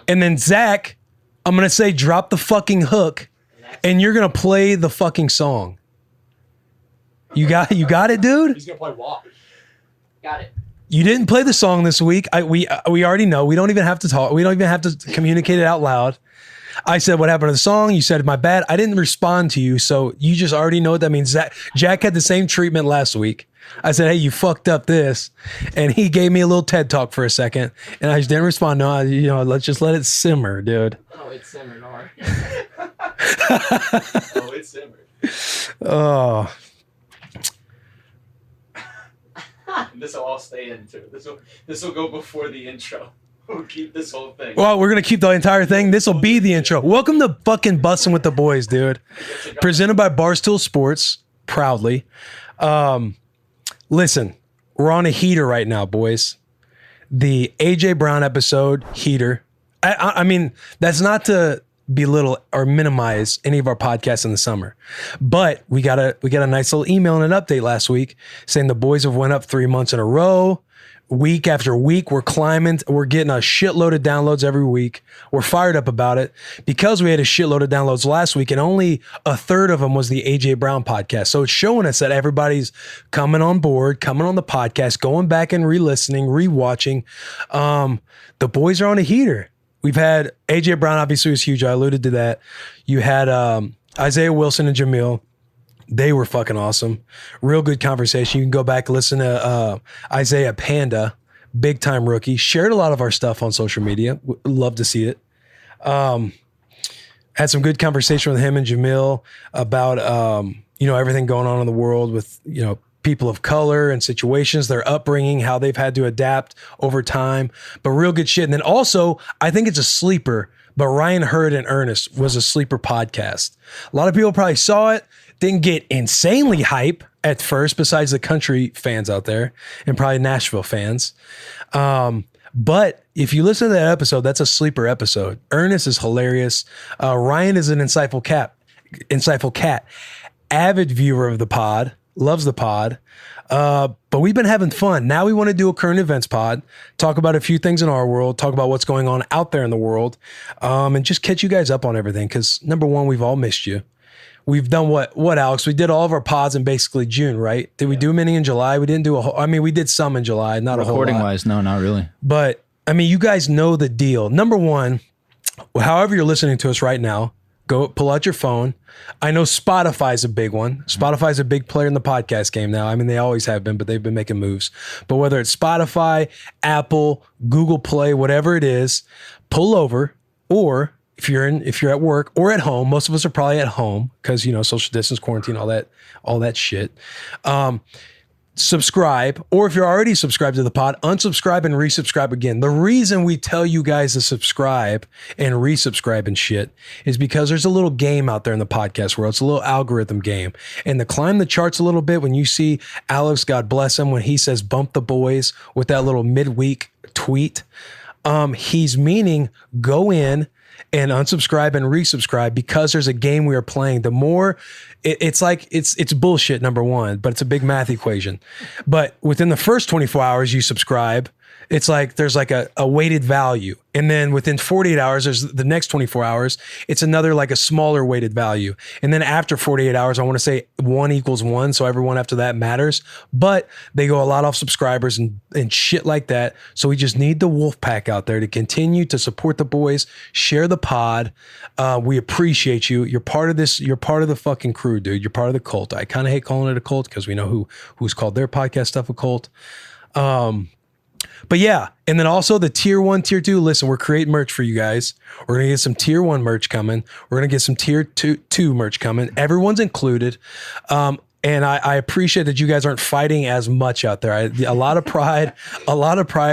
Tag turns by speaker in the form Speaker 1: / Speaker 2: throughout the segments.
Speaker 1: And then Zach, I'm going to say drop the fucking hook, and you're going to play the fucking song. You got it, dude?
Speaker 2: He's going to play Walk.
Speaker 3: Got it.
Speaker 1: You didn't play the song this week. We already know. We don't even have to talk. We don't even have to communicate it out loud. I said, what happened to the song? You said, my bad. I didn't respond to you, so you just already know what that means. Jack had the same treatment last week. I said, hey, you fucked up this. And he gave me a little TED talk for a second, and I just didn't respond. No, let's just let it simmer, dude.
Speaker 3: Oh, it simmered hard.
Speaker 2: Oh, it simmered.
Speaker 1: Oh.
Speaker 2: This will all stay in, too. This will go before the intro. We'll keep this whole thing.
Speaker 1: Well, we're going to keep the entire thing. This will be the intro. Welcome to fucking Bussin' with the Boys, dude. Presented by Barstool Sports, proudly. Listen, we're on a heater right now, boys. The AJ Brown episode, heater. I mean, that's not to belittle or minimize any of our podcasts in the summer, but we got a nice little email and an update last week saying the boys have went up 3 months in a row. Week after week, we're climbing. We're getting a shitload of downloads every week. We're fired up about it because we had a shitload of downloads last week, and only a third of them was the AJ Brown podcast. So it's showing us that everybody's coming on board, coming on the podcast, going back and re-listening, re-watching. The boys are on a heater. We've had AJ Brown, obviously, was huge. I alluded to that. You had Isaiah Wilson and Jamil. They were fucking awesome. Real good conversation. You can go back and listen to Isaiah Panda, big time rookie. Shared a lot of our stuff on social media. Love to see it. Had some good conversation with him and Jamil about everything going on in the world with people of color and situations, their upbringing, how they've had to adapt over time. But real good shit. And then also, I think it's a sleeper, but Ryan Hurd and Ernest was a sleeper podcast. A lot of people probably saw it. Didn't get insanely hype at first, besides the country fans out there and probably Nashville fans. But if you listen to that episode, that's a sleeper episode. Ernest is hilarious. Ryan is an insightful cat, avid viewer of the pod, loves the pod. But we've been having fun. Now we want to do a current events pod, talk about a few things in our world, talk about what's going on out there in the world, and just catch you guys up on everything. Because number one, we've all missed you. We've done what, Alex? We did all of our pods in basically June, right? Did we do many in July? We didn't do we did some in July, not a whole lot.
Speaker 4: Recording wise, no, not really.
Speaker 1: But I mean, you guys know the deal. Number one, however you're listening to us right now, go pull out your phone. I know Spotify's a big one. Spotify's a big player in the podcast game now. I mean, they always have been, but they've been making moves. But whether it's Spotify, Apple, Google Play, whatever it is, pull over, or if you're at work or at home, most of us are probably at home because, social distance, quarantine, all that shit. Subscribe, or if you're already subscribed to the pod, unsubscribe and resubscribe again. The reason we tell you guys to subscribe and resubscribe and shit is because there's a little game out there in the podcast world. It's a little algorithm game. And to climb the charts a little bit, when you see Alex, God bless him, when he says bump the boys with that little midweek tweet, he's meaning go in and unsubscribe and resubscribe because there's a game we are playing. The more it's bullshit, number one, but it's a big math equation. But within the first 24 hours you subscribe, it's like there's like a weighted value. And then within 48 hours, there's the next 24 hours, it's another like a smaller weighted value. And then after 48 hours, I want to say 1 equals 1. So everyone after that matters. But they go a lot off subscribers and shit like that. So we just need the wolf pack out there to continue to support the boys, share the pod. We appreciate you. You're part of this. You're part of the fucking crew, dude. You're part of the cult. I kind of hate calling it a cult because we know who's called their podcast stuff a cult. But yeah, and then also the tier 1, tier 2. Listen, we're creating merch for you guys. We're going to get some tier 1 merch coming. We're going to get some tier 2 merch coming. Everyone's included. And I appreciate that you guys aren't fighting as much out there. A lot of pride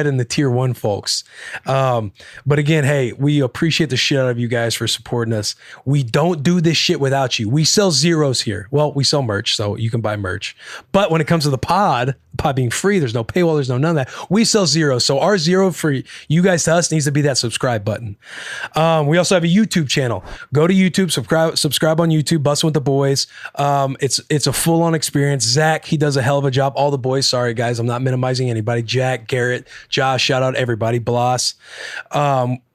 Speaker 1: in the tier 1 folks. But again, hey, we appreciate the shit out of you guys for supporting us. We don't do this shit without you. We sell zeros here. Well, we sell merch, so you can buy merch. But when it comes to the pod being free, there's no paywall, there's none of that. We sell zeros. So our zero for you guys to us needs to be that subscribe button. We also have a YouTube channel. Go to YouTube, subscribe on YouTube, Bussin' with the Boys. It's a full-on experience. Zach, he does a hell of a job. All the boys, sorry guys, I'm not minimizing anybody. Jack, Garrett, Josh, shout out everybody. Bloss.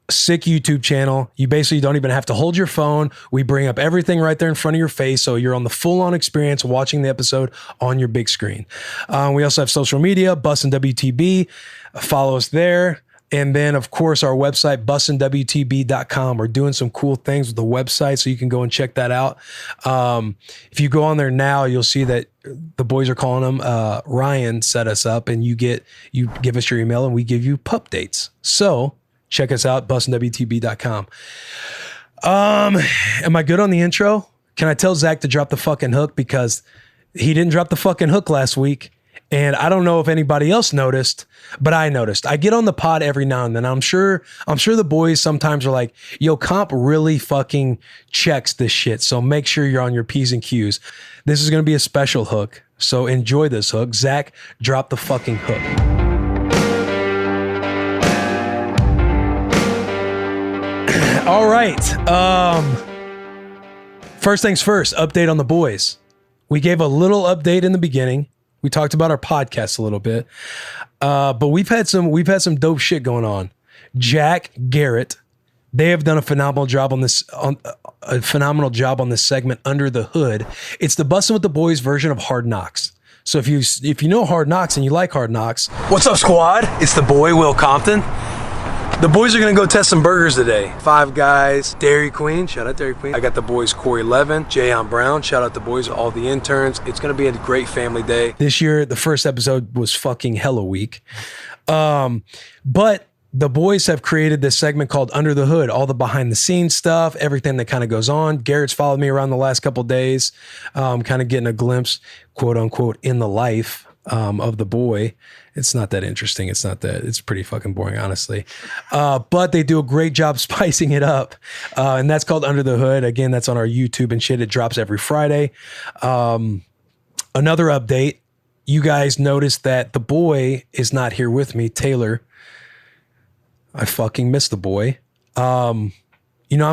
Speaker 1: sick YouTube channel. You basically don't even have to hold your phone. We bring up everything right there in front of your face. So you're on the full on experience watching the episode on your big screen. We also have social media, Bussin WTB. Follow us there. And then, of course, our website, bussinwtb.com. We're doing some cool things with the website, so you can go and check that out. If you go on there now, you'll see that the boys are calling them. Ryan set us up, and you give us your email, and we give you pup dates. So check us out, bussinwtb.com. Am I good on the intro? Can I tell Zach to drop the fucking hook, because he didn't drop the fucking hook last week? And I don't know if anybody else noticed, but I noticed. I get on the pod every now and then. I'm sure the boys sometimes are like, yo, Comp really fucking checks this shit. So make sure you're on your P's and Q's. This is going to be a special hook. So enjoy this hook. Zach, drop the fucking hook. All right. First things first, update on the boys. We gave a little update in the beginning. We talked about our podcast a little bit, but we've had some dope shit going on. Jack, Garrett, they have done a phenomenal job on this segment, Under the Hood. It's the Bussin' with the Boys version of Hard Knocks. So if you know Hard Knocks and you like Hard Knocks, what's up, squad? It's the boy Will Compton. The boys are going to go test some burgers today. Five Guys, Dairy Queen, shout out Dairy Queen. I got the boys Corey Levin, Jayon Brown, shout out the boys, all the interns. It's going to be a great family day. This year, the first episode was fucking hella weak. But the boys have created this segment called Under the Hood, all the behind the scenes stuff, everything that kind of goes on. Garrett's followed me around the last couple of days, kind of getting a glimpse, quote unquote, in the life of the boy. It's not that interesting. It's pretty fucking boring, honestly. But they do a great job spicing it up. And that's called Under the Hood. Again, that's on our YouTube and shit. It drops every Friday. Another update. You guys noticed that the boy is not here with me, Taylor. I fucking miss the boy. I'm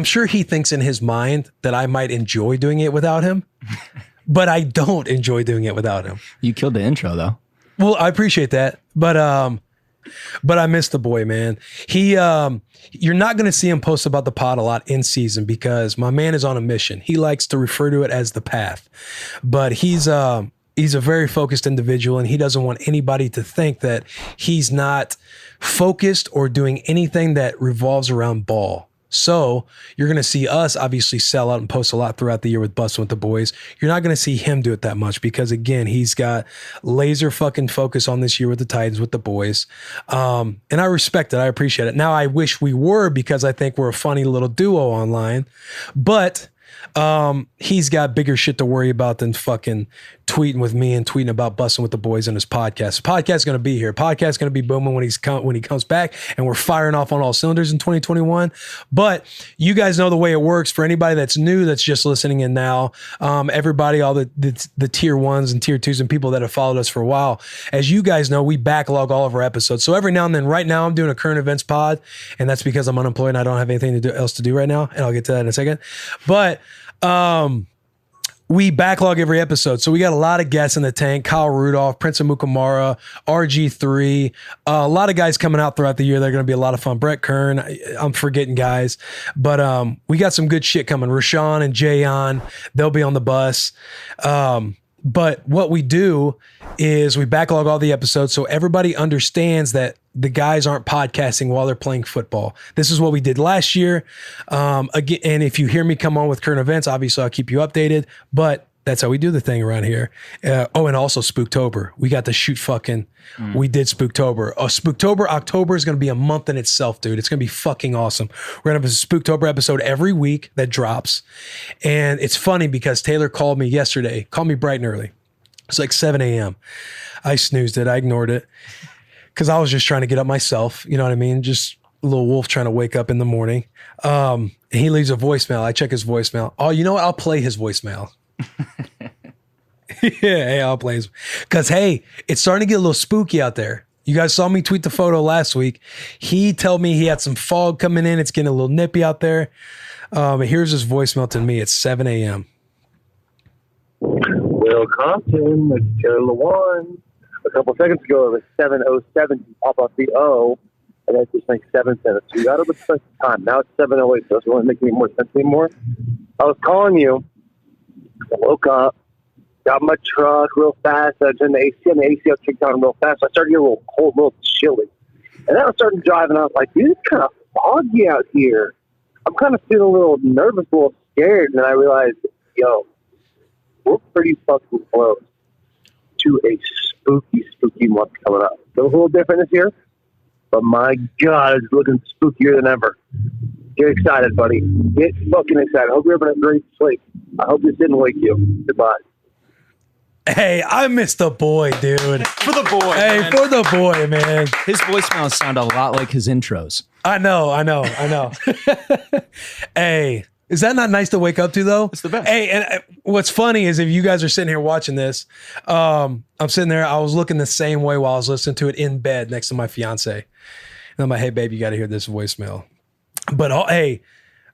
Speaker 1: sure he thinks in his mind that I might enjoy doing it without him, but I don't enjoy doing it without him.
Speaker 4: You killed the intro though.
Speaker 1: Well, I appreciate that, but I miss the boy, man. You're not going to see him post about the pod a lot in season because my man is on a mission. He likes to refer to it as the path, but he's a very focused individual, and he doesn't want anybody to think that he's not focused or doing anything that revolves around ball. So you're going to see us obviously sell out and post a lot throughout the year with Bussin' with the Boys. You're not going to see him do it that much because, again, he's got laser fucking focus on this year with the Titans, with the boys. And I respect it. I appreciate it. Now, I wish we were, because I think we're a funny little duo online. But he's got bigger shit to worry about than fucking tweeting with me and tweeting about Bussin' with the Boys on his podcast. The podcast is going to be here. Podcast is going to be booming when he comes back, and we're firing off on all cylinders in 2021. But you guys know the way it works. For anybody that's new, that's just listening in now, everybody, all the tier ones and tier twos and people that have followed us for a while, as you guys know, we backlog all of our episodes. So every now and then, right now, I'm doing a current events pod, and that's because I'm unemployed and I don't have anything else to do right now. And I'll get to that in a second. But we backlog every episode. So we got a lot of guests in the tank. Kyle Rudolph, Prince of Mukamara, RG3, a lot of guys coming out throughout the year. They're going to be a lot of fun. Brett Kern, I'm forgetting guys, but we got some good shit coming. Rashawn and Jayon, they'll be on the bus. But what we do is we backlog all the episodes so everybody understands that the guys aren't podcasting while they're playing football. This is what we did last year. Again, and if you hear me come on with current events, obviously I'll keep you updated, but that's how we do the thing around here. And also Spooktober. We got to shoot fucking, we did Spooktober. October is going to be a month in itself, dude. It's going to be fucking awesome. We're going to have a Spooktober episode every week that drops. And it's funny because Taylor called me yesterday, called me bright and early. It's like 7 a.m. I snoozed it. I ignored it because I was just trying to get up myself. You know what I mean? Just a little wolf trying to wake up in the morning. And he leaves a voicemail. I check his voicemail. Oh, you know what? I'll play his voicemail. Yeah, hey, I'll play his. Because, hey, it's starting to get a little spooky out there. You guys saw me tweet the photo last week. He told me he had some fog coming in. It's getting a little nippy out there. Here's his voicemail to me. It's 7 a.m.
Speaker 5: Will Compton, it's Taylor Lewan. A couple seconds ago, it was 7:07 to pop up the O.
Speaker 4: and it's just like 7 minutes. So you got to respect the time. Now it's 7:08, so it doesn't really make any more sense anymore. I was calling you. I woke up, got my truck real fast. I turned the AC on. The AC I kicked on real fast. I started getting a little cold, a little chilly. And then I started driving. I was like, dude, it's kind of foggy out here. I'm kind of feeling a little nervous, a little scared. And then I realized, yo, we're pretty fucking close to a spooky month coming up. Feels a little different this year, but my God, it's looking spookier than ever. Get excited, buddy. Get fucking excited. I hope you're having a great sleep. I hope this didn't wake you. Goodbye.
Speaker 1: Hey, I miss the boy, dude.
Speaker 5: For the boy.
Speaker 1: Hey,
Speaker 5: man.
Speaker 1: for the boy, man.
Speaker 5: His voicemails sound a lot like his intros.
Speaker 1: I know. Hey, is that not nice to wake up to, though?
Speaker 5: It's the best.
Speaker 1: Hey, and what's funny is if you guys are sitting here watching this, I'm sitting there, I was looking the same way while I was listening to it in bed next to my fiance. And I'm like, hey, babe, you got to hear this voicemail. But hey,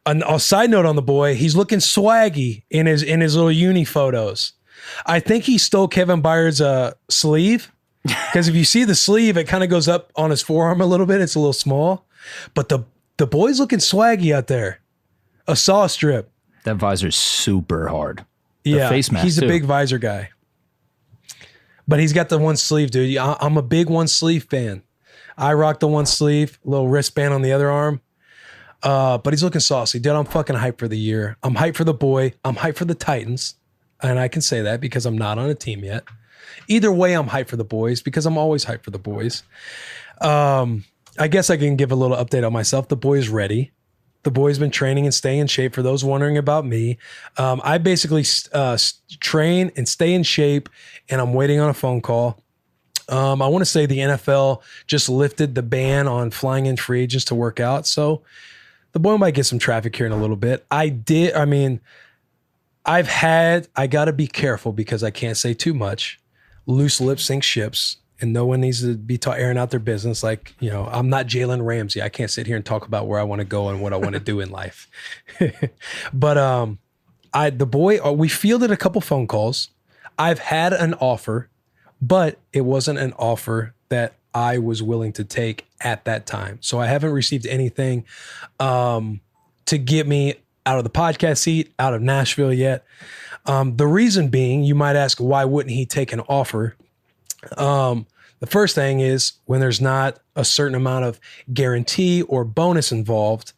Speaker 1: a side note on the boy, he's looking swaggy in his little uni photos. I think he stole Kevin Byard's sleeve, because if you see the sleeve, it kind of goes up on his forearm a little bit. It's a little small, but the boy's looking swaggy out there. A saw strip.
Speaker 5: That visor's super hard.
Speaker 1: Yeah,
Speaker 5: face mask
Speaker 1: he's
Speaker 5: too.
Speaker 1: a big visor guy. But he's got the one sleeve, dude. I'm a big one sleeve fan. I rock the one sleeve, little wristband on the other arm. But he's looking saucy. Dude, I'm fucking hyped for the year. I'm hyped for the boy. I'm hyped for the Titans. And I can say that because I'm not on a team yet. Either way, I'm hyped for the boys because I'm always hyped for the boys. I guess I can give a little update on myself. The boy's ready. The boy's been training and staying in shape. For those wondering about me, I basically train and stay in shape, and I'm waiting on a phone call. I want to say the NFL just lifted the ban on flying in free agents to work out. So the boy might get some traffic here in a little bit. I got to be careful because I can't say too much. Loose lips sink ships, and no one needs to be airing out their business. Like, I'm not Jalen Ramsey. I can't sit here and talk about where I want to go and what I want to do in life. But we fielded a couple phone calls. I've had an offer, but it wasn't an offer that I was willing to take at that time. So I haven't received anything to get me out of the podcast seat, out of Nashville yet. The reason being, you might ask, why wouldn't he take an offer? The first thing is when there's not a certain amount of guarantee or bonus involved,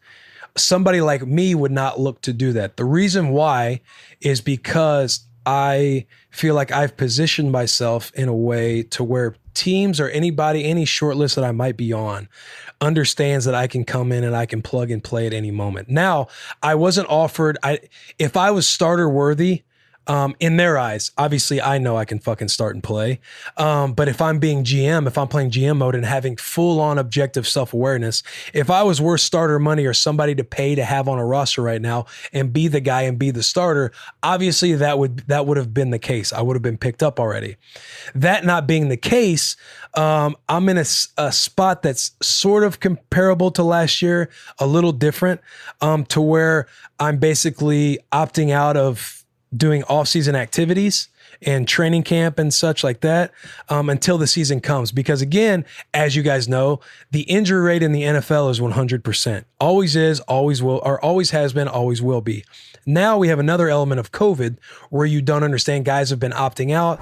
Speaker 1: somebody like me would not look to do that. The reason why is because I feel like I've positioned myself in a way to where teams or anybody, any short list that I might be on, understands that I can come in and I can plug and play at any moment. Now, I wasn't offered, if I was starter worthy, in their eyes, obviously I know I can fucking start and play. But if I'm being GM, if I'm playing GM mode and having full on objective self-awareness, if I was worth starter money or somebody to pay to have on a roster right now and be the guy and be the starter, obviously that would have been the case. I would have been picked up already. That not being the case, I'm in a spot that's sort of comparable to last year, a little different, to where I'm basically opting out of doing off-season activities and training camp and such like that until the season comes. Because again, as you guys know, the injury rate in the NFL is 100%. Always is, always will, or always has been, always will be. Now we have another element of COVID where you don't understand. Guys have been opting out.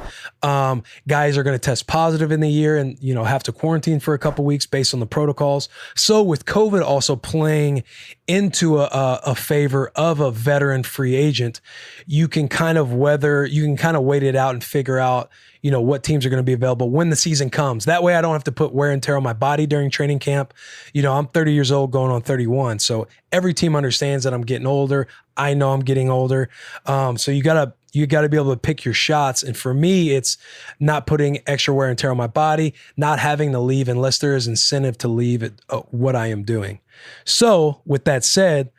Speaker 1: Guys are going to test positive in the year and, have to quarantine for a couple weeks based on the protocols. So with COVID also playing into a favor of a veteran free agent, you can kind of wait it out and figure out, what teams are going to be available when the season comes. That way I don't have to put wear and tear on my body during training camp. I'm 30 years old going on 31. So every team understands that I'm getting older. I know I'm getting older. So you gotta be able to pick your shots. And for me, it's not putting extra wear and tear on my body, not having to leave unless there is incentive to leave at what I am doing. So with that said,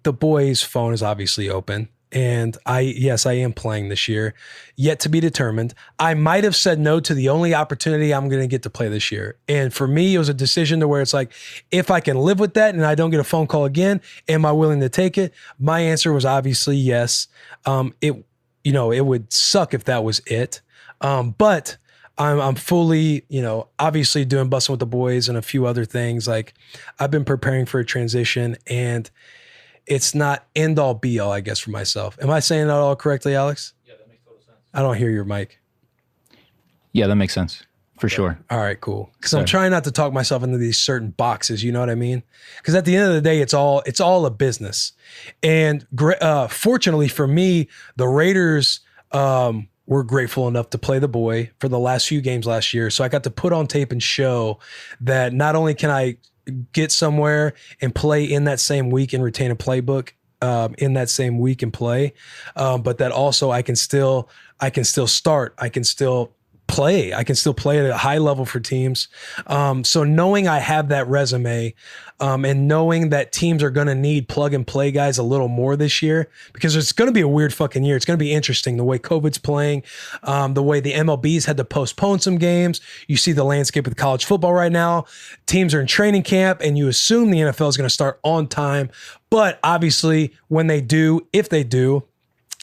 Speaker 1: the boys' phone is obviously open. And I am playing this year, yet to be determined. I might have said no to the only opportunity I'm going to get to play this year. And for me, it was a decision to where it's like, if I can live with that and I don't get a phone call again, am I willing to take it? My answer was obviously yes. It would suck if that was it. But I'm fully, obviously doing Bussin' with the Boys and a few other things. Like I've been preparing for a transition, and it's not end all be all, I guess, for myself. Am I saying that all correctly, Alex?
Speaker 2: Yeah, that makes total sense.
Speaker 1: I don't hear your mic.
Speaker 5: Yeah, that makes sense for sure.
Speaker 1: All right, cool. Because I'm trying not to talk myself into these certain boxes. You know what I mean? Because at the end of the day, it's all a business. And fortunately for me, the Raiders were grateful enough to play the boy for the last few games last year. So I got to put on tape and show that not only can I get somewhere and play in that same week and retain a playbook in that same week and play, but that also I can still start. I can still play. I can still play at a high level for teams. So knowing I have that resume, and knowing that teams are going to need plug and play guys a little more this year, because it's going to be a weird fucking year. It's going to be interesting the way COVID's playing, the way the MLB's had to postpone some games. You see the landscape of college football right now. Teams are in training camp, and you assume the NFL is going to start on time. But obviously, when they do, if they do,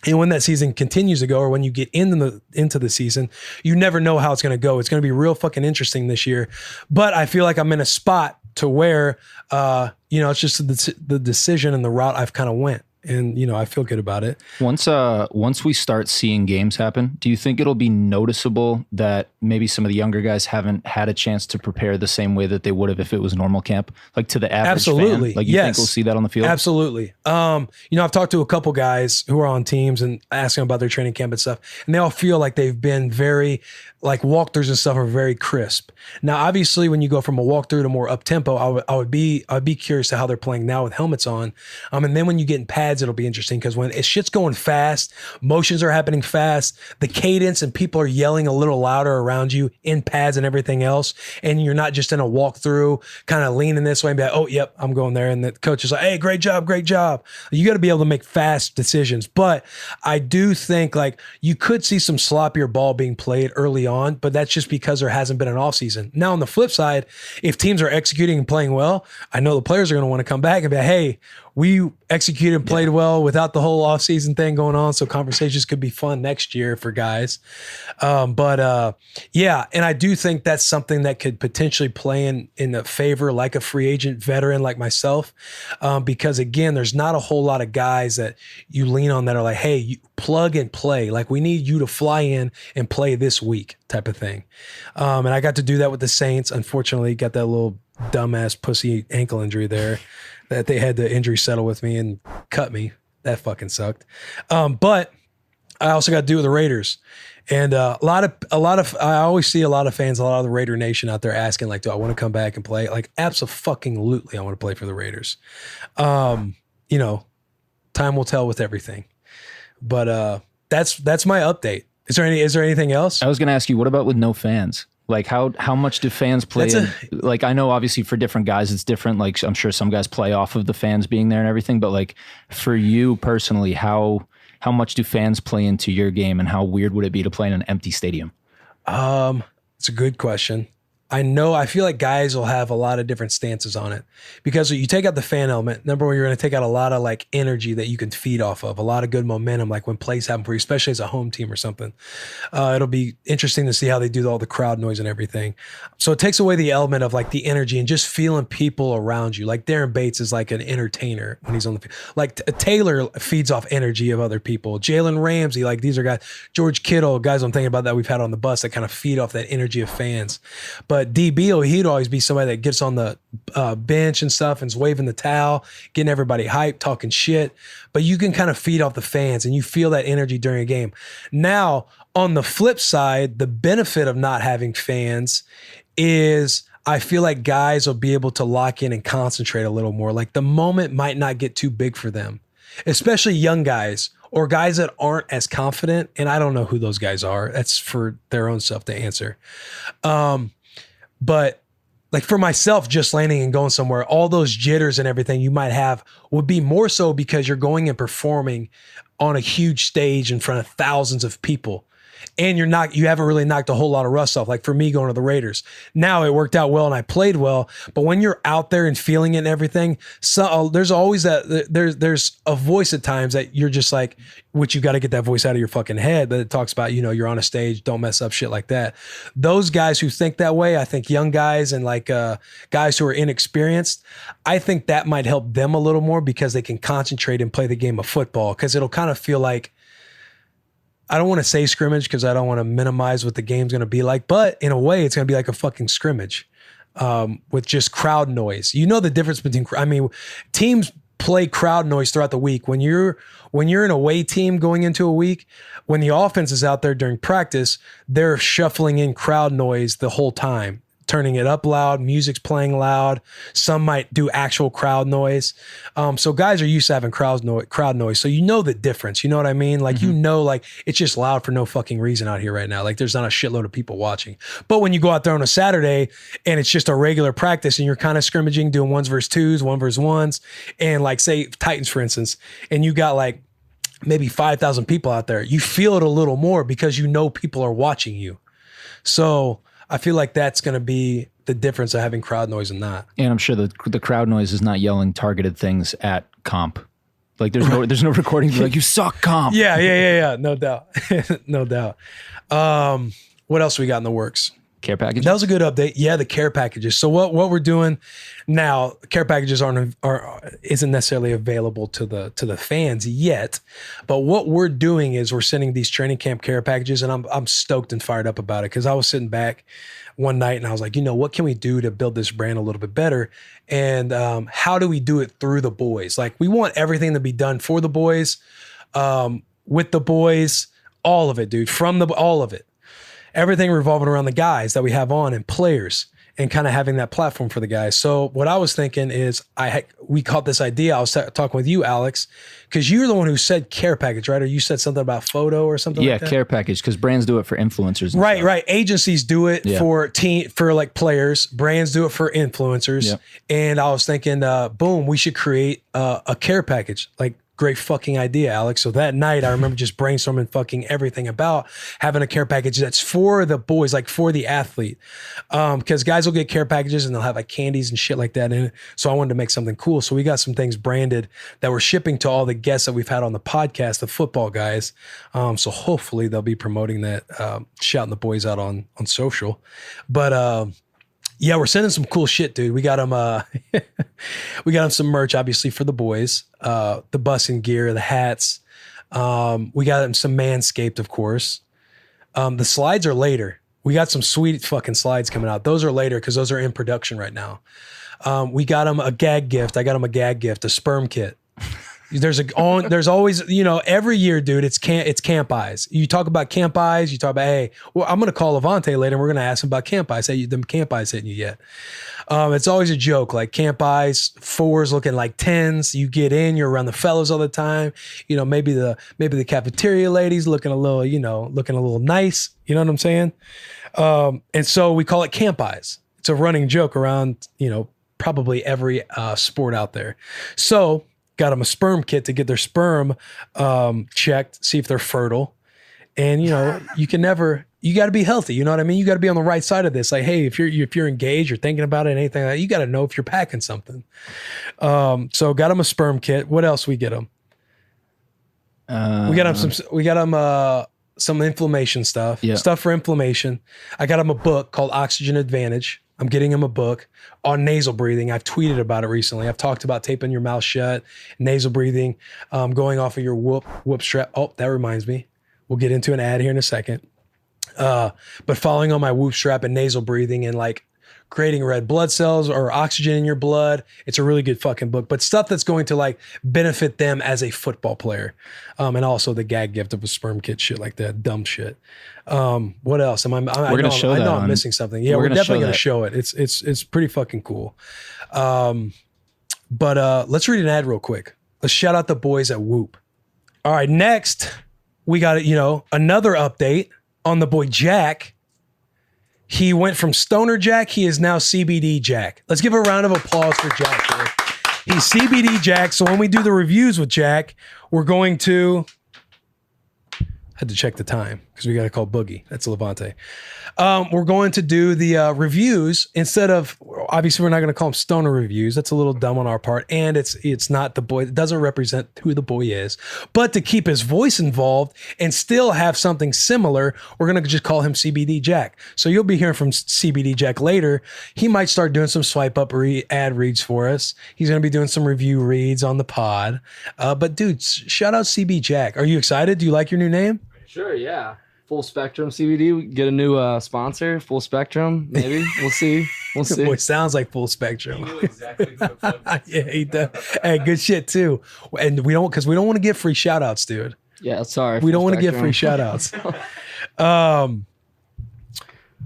Speaker 1: and when that season continues to go, or when you get into the season, you never know how it's going to go. It's going to be real fucking interesting this year. But I feel like I'm in a spot to where, it's just the decision and the route I've kind of went. And, I feel good about it.
Speaker 5: Once we start seeing games happen, do you think it'll be noticeable that maybe some of the younger guys haven't had a chance to prepare the same way that they would have if it was normal camp? Like to the average
Speaker 1: Absolutely.
Speaker 5: fan? Like you think we'll see that on the field?
Speaker 1: Absolutely. I've talked to a couple guys who are on teams and asking about their training camp and stuff, and they all feel like they've been very, like walkthroughs and stuff are very crisp. Now, obviously, when you go from a walkthrough to more up tempo, I'd be curious to how they're playing now with helmets on. And then when you get in pads, it'll be interesting because when shit's going fast, motions are happening fast, the cadence and people are yelling a little louder around you in pads and everything else, and you're not just in a walkthrough kind of leaning this way and be like, oh, yep, I'm going there. And the coach is like, hey, great job, great job. You got to be able to make fast decisions. But I do think like you could see some sloppier ball being played early on, but that's just because there hasn't been an offseason. Now, on the flip side, if teams are executing and playing well, I know the players are going to want to come back and be like, hey, we executed and played well without the whole offseason thing going on. So conversations could be fun next year for guys. And I do think that's something that could potentially play in a favor, like a free agent veteran like myself. Because again, there's not a whole lot of guys that you lean on that are like, hey, you plug and play. Like we need you to fly in and play this week type of thing. And I got to do that with the Saints. Unfortunately, got that little dumbass pussy ankle injury there that they had to injury settle with me and cut me. That fucking sucked. But I also got to do with the Raiders. And a lot of I always see a lot of fans, a lot of the Raider Nation out there asking like, do I want to come back and play? Like abso-fucking-lutely I want to play for the Raiders. Time will tell with everything. But that's my update. Is there anything else?
Speaker 5: I was going to ask you, what about with no fans? Like how much do fans play? Like I know obviously for different guys it's different. Like I'm sure some guys play off of the fans being there and everything. But like for you personally, how much do fans play into your game, and how weird would it be to play in an empty stadium?
Speaker 1: It's a good question. I feel like guys will have a lot of different stances on it because you take out the fan element. Number one, you're going to take out a lot of like energy that you can feed off of, a lot of good momentum, like when plays happen for you, especially as a home team or something. It'll be interesting to see how they do all the crowd noise and everything. So it takes away the element of like the energy and just feeling people around you. Like Darren Bates is like an entertainer when he's on the field. Like Taylor feeds off energy of other people. Jalen Ramsey, like these are guys, George Kittle, guys I'm thinking about that we've had on the bus that kind of feed off that energy of fans. But DB, he'd always be somebody that gets on the bench and stuff and's waving the towel, getting everybody hyped, talking shit. But you can kind of feed off the fans and you feel that energy during a game. Now, on the flip side, the benefit of not having fans is I feel like guys will be able to lock in and concentrate a little more. Like the moment might not get too big for them, especially young guys or guys that aren't as confident. And I don't know who those guys are. That's for their own self to answer. But like for myself, just landing and going somewhere, all those jitters and everything you might have would be more so because you're going and performing on a huge stage in front of thousands of people. and you haven't really knocked a whole lot of rust off. Like for me going to the Raiders, now it worked out well and I played well. But when you're out there and feeling it and everything, so there's always there's a voice at times that you're just like, which you got to get that voice out of your fucking head. But it talks about, you're on a stage, don't mess up, shit like that. Those guys who think that way, I think young guys and like guys who are inexperienced, I think that might help them a little more because they can concentrate and play the game of football. Because it'll kind of feel like, I don't want to say scrimmage because I don't want to minimize what the game's going to be like, but in a way it's going to be like a fucking scrimmage with just crowd noise. You know the difference between, teams play crowd noise throughout the week. When you're an away team going into a week, when the offense is out there during practice, they're shuffling in crowd noise the whole time, turning it up loud, music's playing loud. Some might do actual crowd noise. So guys are used to having crowd noise. So you know the difference. You know what I mean? Like, like it's just loud for no fucking reason out here right now. Like there's not a shitload of people watching. But when you go out there on a Saturday and it's just a regular practice and you're kind of scrimmaging, doing 1s versus 2s, 1 versus 1s, and like say Titans, for instance, and you got like maybe 5,000 people out there, you feel it a little more because people are watching you. So I feel like that's going to be the difference of having crowd noise and not.
Speaker 5: And I'm sure the crowd noise is not yelling targeted things at comp. Like there's no recording like, you suck, comp.
Speaker 1: Yeah. No doubt. No doubt. What else we got in the works?
Speaker 5: Care packages.
Speaker 1: That was a good update. Yeah, the care packages. So what we're doing now, care packages isn't necessarily available to the fans yet, but what we're doing is we're sending these training camp care packages, and I'm stoked and fired up about it because I was sitting back one night and I was like, what can we do to build this brand a little bit better? And how do we do it through the boys? Like we want everything to be done for the boys, with the boys, all of it, dude, all of it. Everything revolving around the guys that we have on and players and kind of having that platform for the guys. So what I was thinking is we caught this idea. I was talking with you, Alex, because you're the one who said care package, right? Or you said something about photo or something like that? Yeah,
Speaker 5: care package, because brands do it for influencers.
Speaker 1: Right. Agencies do it for like players. Brands do it for influencers. Yep. And I was thinking, boom, we should create a care package. Like, great fucking idea, Alex. So that night I remember just brainstorming fucking everything about having a care package that's for the boys, like for the athlete. Because guys will get care packages and they'll have like candies and shit like that in it. So I wanted to make something cool. So we got some things branded that we're shipping to all the guests that we've had on the podcast, the football guys. So hopefully they'll be promoting that, shouting the boys out on social. But yeah, we're sending some cool shit, dude. We got them. We got them some merch, obviously, for the boys. The Bussin gear, the hats. We got them some Manscaped, of course. The slides are later. We got some sweet fucking slides coming out. Those are later because those are in production right now. We got them a gag gift. I got them a gag gift, a sperm kit. There's always, every year, dude, it's camp eyes. You talk about camp eyes, you talk about, hey, well, I'm going to call Lavonte later and we're going to ask him about camp eyes. Hey, them camp eyes hitting you yet? It's always a joke, like camp eyes, 4s looking like 10s. You get in, you're around the fellows all the time. Maybe the cafeteria ladies looking a little nice. You know what I'm saying? And so we call it camp eyes. It's a running joke around, probably every sport out there. So got them a sperm kit to get their sperm checked, see if they're fertile. And you got to be healthy. You know what I mean? You got to be on the right side of this. Like, hey, if you're engaged or thinking about it, anything like that, you got to know if you're packing something. So got them a sperm kit. What else we get them? We got them some inflammation stuff. Yeah. Stuff for inflammation. I got them a book called Oxygen Advantage. I'm getting him a book on nasal breathing. I've tweeted about it recently. I've talked about taping your mouth shut, nasal breathing, going off of your whoop strap. Oh, that reminds me. We'll get into an ad here in a second. But following on my whoop strap and nasal breathing and like creating red blood cells or oxygen in your blood. It's a really good fucking book, but stuff that's going to like benefit them as a football player. And also the gag gift of a sperm kit, shit like that, dumb shit. What else? I know I'm missing something. Yeah, we're definitely going to show it. It's pretty fucking cool. But let's read an ad real quick. Let's shout out the boys at Whoop. All right, next we got another update on the boy Jack. He went from Stoner Jack. He is now CBD Jack. Let's give a round of applause for Jack here. He's CBD Jack. So when we do the reviews with Jack, we're going to, I had to check the time. because we got to call Boogie. That's Lavonte. We're going to do the reviews instead of, obviously we're not going to call them stoner reviews. That's a little dumb on our part. And it's not the boy. It doesn't represent who the boy is. But to keep his voice involved and still have something similar, we're going to just call him CBD Jack. So you'll be hearing from CBD Jack later. He might start doing some swipe up ad reads for us. He's going to be doing some review reads on the pod. But dude, shout out CB Jack. Are you excited? Do you like your new name?
Speaker 6: Sure, yeah. Full Spectrum CBD. We get a new sponsor, Full Spectrum, maybe. We'll see. We'll see.
Speaker 1: Boy, sounds like Full Spectrum.
Speaker 2: You knew exactly who to plug.
Speaker 1: Yeah, he does. Hey, good shit too. And we don't want to get free shout outs, dude.
Speaker 6: Yeah, sorry.
Speaker 1: We don't
Speaker 6: Full
Speaker 1: want to get
Speaker 6: Spectrum.
Speaker 1: free shout outs.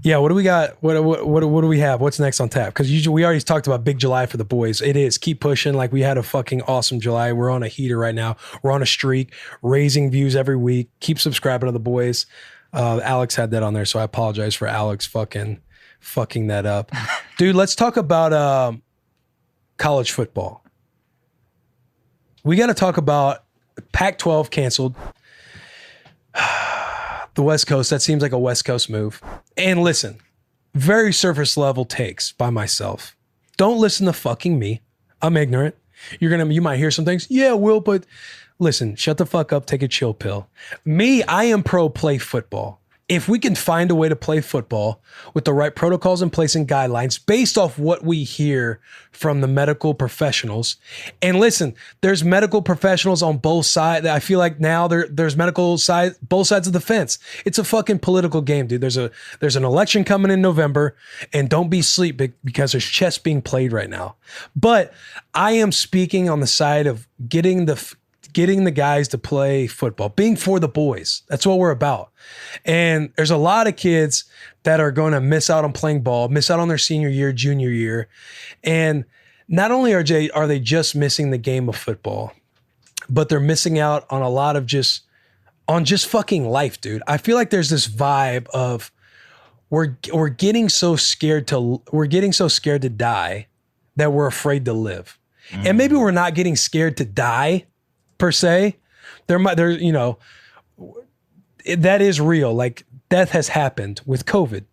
Speaker 1: Yeah, what do we got? What do we have? What's next on tap? Because usually we already talked about Big July for the boys. It is. Keep pushing. Like, we had a fucking awesome July. We're on a heater right now. We're on a streak, raising views every week. Keep subscribing to the boys. Alex had that on there, so I apologize for Alex fucking that up. Dude, let's talk about college football. We got to talk about Pac-12 canceled. The West Coast, that seems like a West Coast move. And listen, very surface level takes by myself. Don't listen to fucking me. I'm ignorant. You might hear some things. Yeah, Will, but listen, shut the fuck up, take a chill pill. Me, I am pro play football. If we can find a way to play football with the right protocols in place and guidelines based off what we hear from the medical professionals. And listen, there's medical professionals on both sides. I feel like now there's medical side, both sides of the fence. It's a fucking political game, dude. There's an election coming in November, and don't be asleep because there's chess being played right now. But I am speaking on the side of getting the guys to play football, being for the boys. That's what we're about. And there's a lot of kids that are going to miss out on playing ball, miss out on their senior year, junior year. And not only are they just missing the game of football, but they're missing out on a lot of just fucking life, dude. I feel like there's this vibe of we're getting so scared to die that we're afraid to live. And maybe we're not getting scared to die per se. That is real. Like, death has happened with COVID,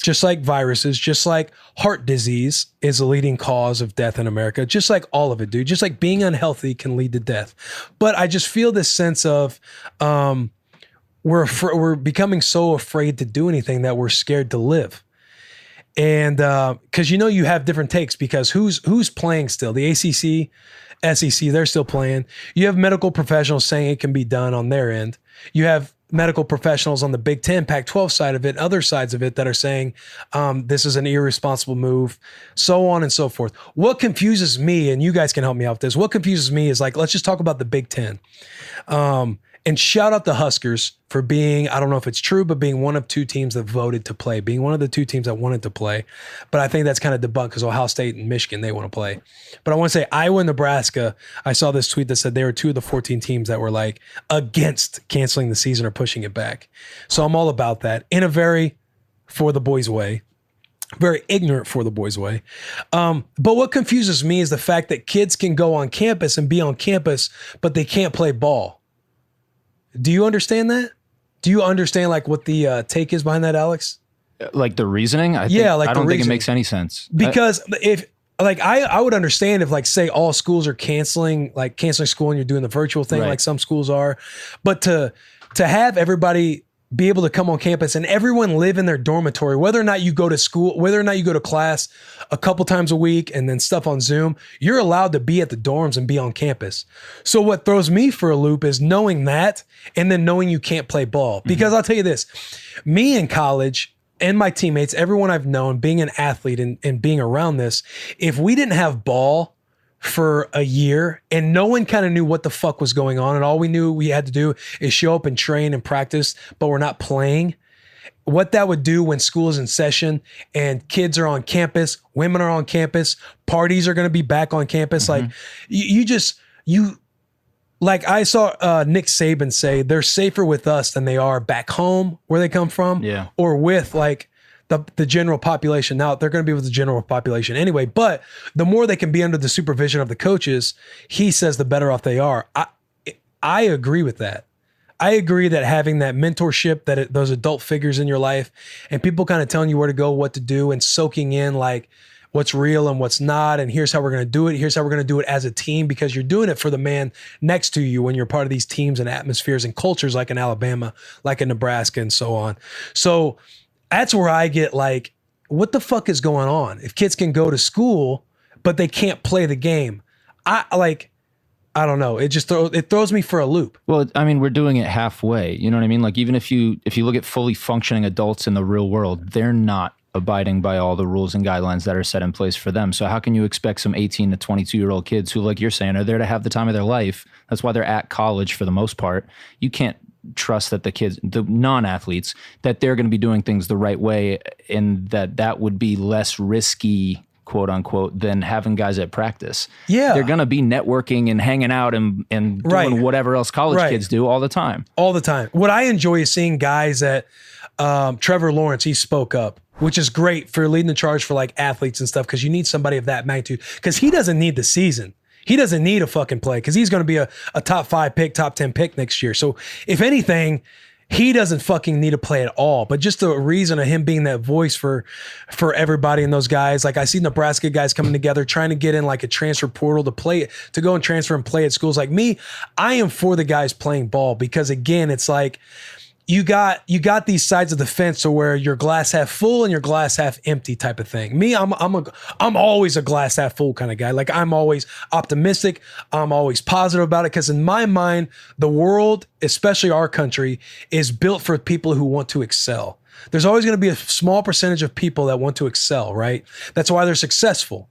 Speaker 1: just like viruses, just like heart disease is a leading cause of death in America, just like all of it, dude. Just like being unhealthy can lead to death. But I just feel this sense of we're becoming so afraid to do anything that we're scared to live. And because you have different takes, because who's playing still? The ACC, SEC, they're still playing. You have medical professionals saying it can be done on their end. You have medical professionals on the Big Ten, Pac-12 side of it, other sides of it that are saying this is an irresponsible move, so on and so forth. What confuses me, and you guys can help me out with this, what confuses me is, like, let's just talk about the Big Ten. And shout out the Huskers for being, I don't know if it's true, but being one of two teams that voted to play, being one of the two teams that wanted to play. But I think that's kind of debunked because Ohio State and Michigan, they want to play. But I want to say Iowa and Nebraska, I saw this tweet that said they were two of the 14 teams that were like against canceling the season or pushing it back. So I'm all about that in a very for the boys way. Very ignorant for the boys' way. But what confuses me is the fact that kids can go on campus and be on campus, but they can't play ball. Do you understand that? Do you understand like what the take is behind that, Alex?
Speaker 5: Like the reasoning? I don't think it makes any sense.
Speaker 1: Because if like I would understand if, like, say all schools are canceling school and you're doing the virtual thing,
Speaker 5: right,
Speaker 1: like some schools are, but to have everybody be able to come on campus and everyone live in their dormitory, whether or not you go to school, whether or not you go to class a couple times a week and then stuff on Zoom, you're allowed to be at the dorms and be on campus. So what throws me for a loop is knowing that and then knowing you can't play ball. Because I'll tell you this, me in college and my teammates, everyone I've known, being an athlete and being around this, if we didn't have ball for a year and no one kind of knew what the fuck was going on and all we knew we had to do is show up and train and practice, but we're not playing, what that would do when school is in session and kids are on campus, women are on campus, parties are going to be back on campus. Like like I saw Nick Saban say they're safer with us than they are back home where they come from, or with like the general population. Now they're going to be with the general population anyway, but the more they can be under the supervision of the coaches, he says the better off they are. I agree with that. I agree that having that mentorship, those adult figures in your life, and people kind of telling you where to go, what to do, and soaking in like what's real and what's not, and here's how we're going to do it. Here's how we're going to do it as a team, because you're doing it for the man next to you when you're part of these teams and atmospheres and cultures like in Alabama, like in Nebraska, and so on. So that's where I get like, what the fuck is going on? If kids can go to school, but they can't play the game, I don't know. It just it throws me for a loop.
Speaker 5: Well, I mean, we're doing it halfway. You know what I mean? Like, even if you look at fully functioning adults in the real world, they're not abiding by all the rules and guidelines that are set in place for them. So how can you expect some 18 to 22-year-old kids who, like you're saying, are there to have the time of their life? That's why they're at college for the most part. You can't trust that the kids, the non-athletes, that they're going to be doing things the right way, and that would be less risky, quote unquote, than having guys at practice.
Speaker 1: Yeah.
Speaker 5: They're going to be networking and hanging out and doing whatever else college kids do all the time.
Speaker 1: All the time. What I enjoy is seeing guys that Trevor Lawrence, he spoke up, which is great for leading the charge for like athletes and stuff, because you need somebody of that magnitude, because he doesn't need the season. He doesn't need a fucking play, because he's going to be a top 5 pick, top 10 pick next year. So if anything, he doesn't fucking need to play at all. But just the reason of him being that voice for everybody and those guys, like I see Nebraska guys coming together, trying to get in like a transfer portal to play, to go and transfer and play at schools like me. I am for the guys playing ball, because again, it's like, you got these sides of the fence to where you're glass half full and you're glass half empty type of thing. Me, I'm always a glass half full kind of guy. Like, I'm always optimistic. I'm always positive about it, because in my mind, the world, especially our country, is built for people who want to excel. There's always going to be a small percentage of people that want to excel, right? That's why they're successful.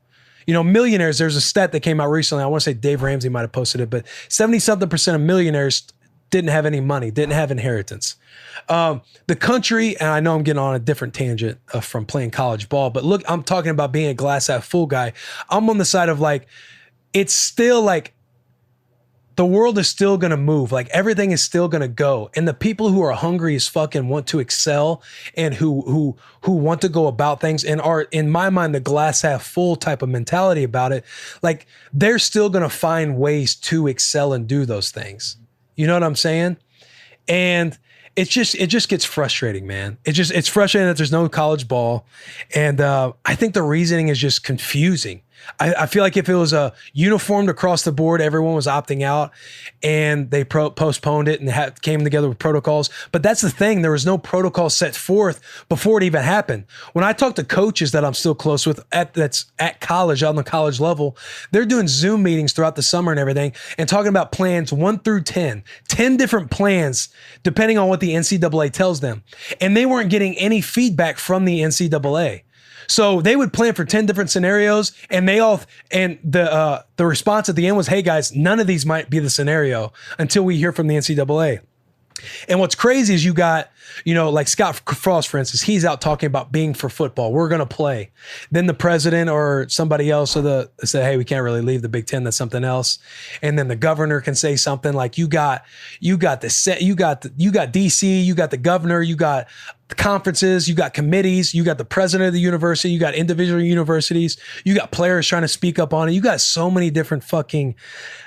Speaker 1: You know, millionaires, there's a stat that came out recently. I want to say Dave Ramsey might have posted it, but 70-something% of millionaires didn't have any money, didn't have inheritance. The country, and I know I'm getting on a different tangent from playing college ball, but look, I'm talking about being a glass half full guy. I'm on the side of like, it's still like, the world is still going to move. Like, everything is still going to go. And the people who are hungry as fuck and want to excel, and who want to go about things and are, in my mind, the glass half full type of mentality about it, like, they're still going to find ways to excel and do those things. You know what I'm saying? And it just gets frustrating, man. It's frustrating that there's no college ball. And I think the reasoning is just confusing. I feel like if it was uniformed across the board, everyone was opting out, and they postponed it and came together with protocols. But that's the thing. There was no protocol set forth before it even happened. When I talk to coaches that I'm still close with that's at college, on the college level, they're doing Zoom meetings throughout the summer and everything, and talking about plans 1 through 10 different plans, depending on what the NCAA tells them. And they weren't getting any feedback from the NCAA. So they would plan for 10 different scenarios, and the response at the end was, hey guys, none of these might be the scenario until we hear from the NCAA. And what's crazy is you got, like Scott Frost, for instance, he's out talking about being for football. We're going to play. Then the president or somebody else say, hey, we can't really leave the Big Ten. That's something else. And then the governor can say something like, you got DC, you got the governor, you got the conferences, you got committees, you got the president of the university, you got individual universities, you got players trying to speak up on it. You got so many different fucking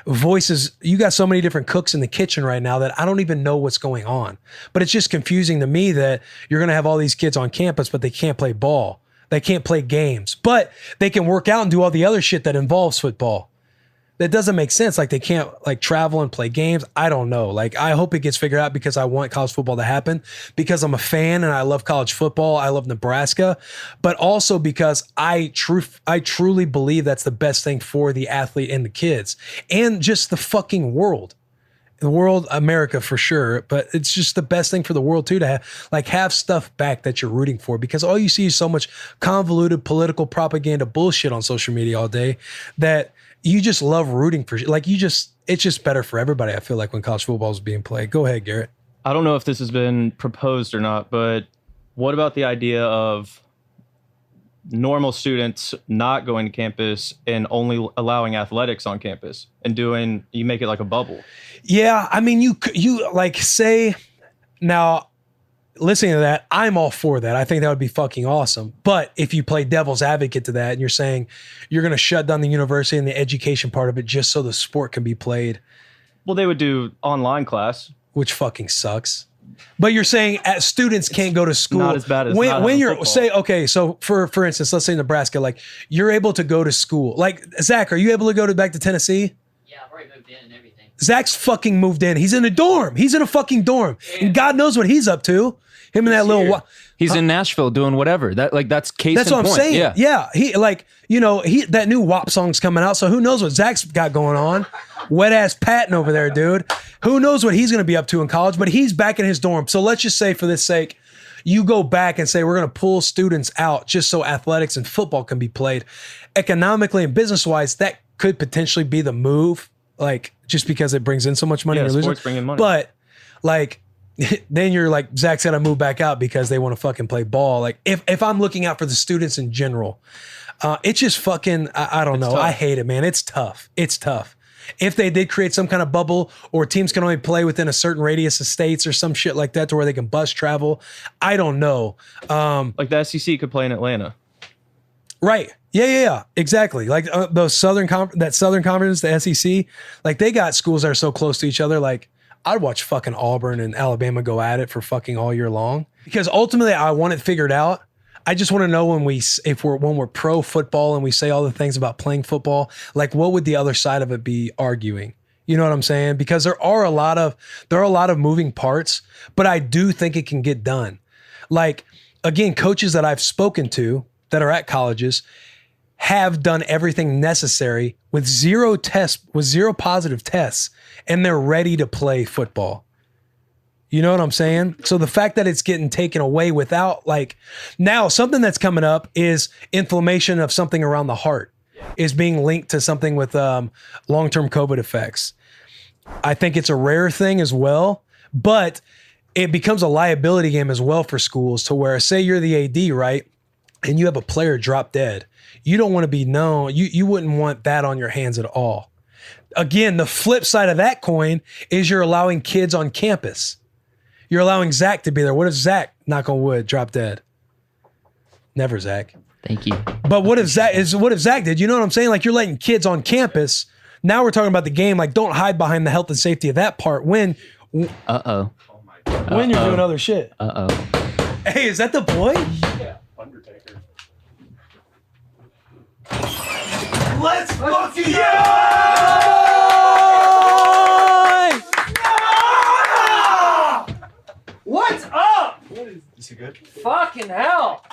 Speaker 1: voices. You got so many different cooks in the kitchen right now that I don't even know what's going on. But it's just confusing to me that you're going to have all these kids on campus, but they can't play ball. They can't play games, but they can work out and do all the other shit that involves football. That doesn't make sense. Like, they can't like travel and play games. I don't know. Like, I hope it gets figured out, because I want college football to happen, because I'm a fan and I love college football. I love Nebraska, but also because I truly believe that's the best thing for the athlete and the kids and just the fucking world. The world, America for sure, but it's just the best thing for the world too, to have stuff back that you're rooting for, because all you see is so much convoluted political propaganda bullshit on social media all day that you just love rooting for. Like, it's just better for everybody, I feel like, when college football is being played. Go ahead, Garrett.
Speaker 7: I don't know if this has been proposed or not, but what about the idea of normal students not going to campus and only allowing athletics on campus, and you make it like a bubble? Yeah,
Speaker 1: I mean, you like say, now listening to that, I'm all for that. I think that would be fucking awesome. But if you play devil's advocate to that and you're saying you're going to shut down the university and the education part of it just so the sport can be played.
Speaker 7: Well, they would do online class.
Speaker 1: which fucking sucks. But you're saying students can't go to school.
Speaker 7: Not as bad as
Speaker 1: when
Speaker 7: not having
Speaker 1: you're
Speaker 7: football.
Speaker 1: say okay. So for instance, let's say Nebraska, like you're able to go to school. Like Zach, are you able to go back to Tennessee?
Speaker 3: Yeah, I've already moved in and everything.
Speaker 1: Zach's fucking moved in. He's in a dorm. He's in a fucking dorm, and God knows what he's up to. Him and that little.
Speaker 5: He's in Nashville doing whatever. That's case
Speaker 1: That's
Speaker 5: in
Speaker 1: what I'm
Speaker 5: point.
Speaker 1: saying. Yeah. He like that new WAP song's coming out. So who knows what Zach's got going on? Wet ass Patton over there, dude. Who knows what he's going to be up to in college? But he's back in his dorm. So let's just say, for this sake, you go back and say we're going to pull students out just so athletics and football can be played. Economically and business wise, that could potentially be the move. Like just because it brings in so much money,
Speaker 7: Yeah,
Speaker 1: you're losing.
Speaker 7: sports bring in money.
Speaker 1: But like. Then you're like, Zach's got to move back out because they want to fucking play ball. Like if I'm looking out for the students in general, it's just fucking, I don't know.
Speaker 7: tough.
Speaker 1: I hate it, man. It's tough. It's tough. If they did create some kind of bubble or teams can only play within a certain radius of states or some shit like that to where they can bus travel, I don't know.
Speaker 7: Like the SEC could play in Atlanta.
Speaker 1: Right. Yeah. Exactly. Like those Southern Conference, the SEC, like they got schools that are so close to each other. Like, I'd watch fucking Auburn and Alabama go at it for fucking all year long because ultimately I want it figured out. I just want to know when we're pro football and we say all the things about playing football, like what would the other side of it be arguing? You know what I'm saying? Because there are a lot of moving parts, but I do think it can get done. Like again, coaches that I've spoken to that are at colleges have done everything necessary with zero positive tests, and they're ready to play football. You know what I'm saying? So the fact that it's getting taken away without now something that's coming up is inflammation of something around the heart is being linked to something with long-term COVID effects. I think it's a rare thing as well, but it becomes a liability game as well for schools to where, say you're the AD, right? And you have a player drop dead. You don't want to be known. You wouldn't want that on your hands at all. Again, the flip side of that coin is you're allowing kids on campus. You're allowing Zach to be there. What if Zach, knock on wood, drop dead? Never, Zach.
Speaker 5: Thank you.
Speaker 1: But what if Zach did? You know what I'm saying? Like you're letting kids on campus. Now we're talking about the game. Like don't hide behind the health and safety of that part when you're doing other shit. Hey, is that the boy?
Speaker 2: Yeah, Undertaker.
Speaker 1: Let's fucking go!
Speaker 6: What's up?
Speaker 2: Is he good?
Speaker 6: Fucking hell.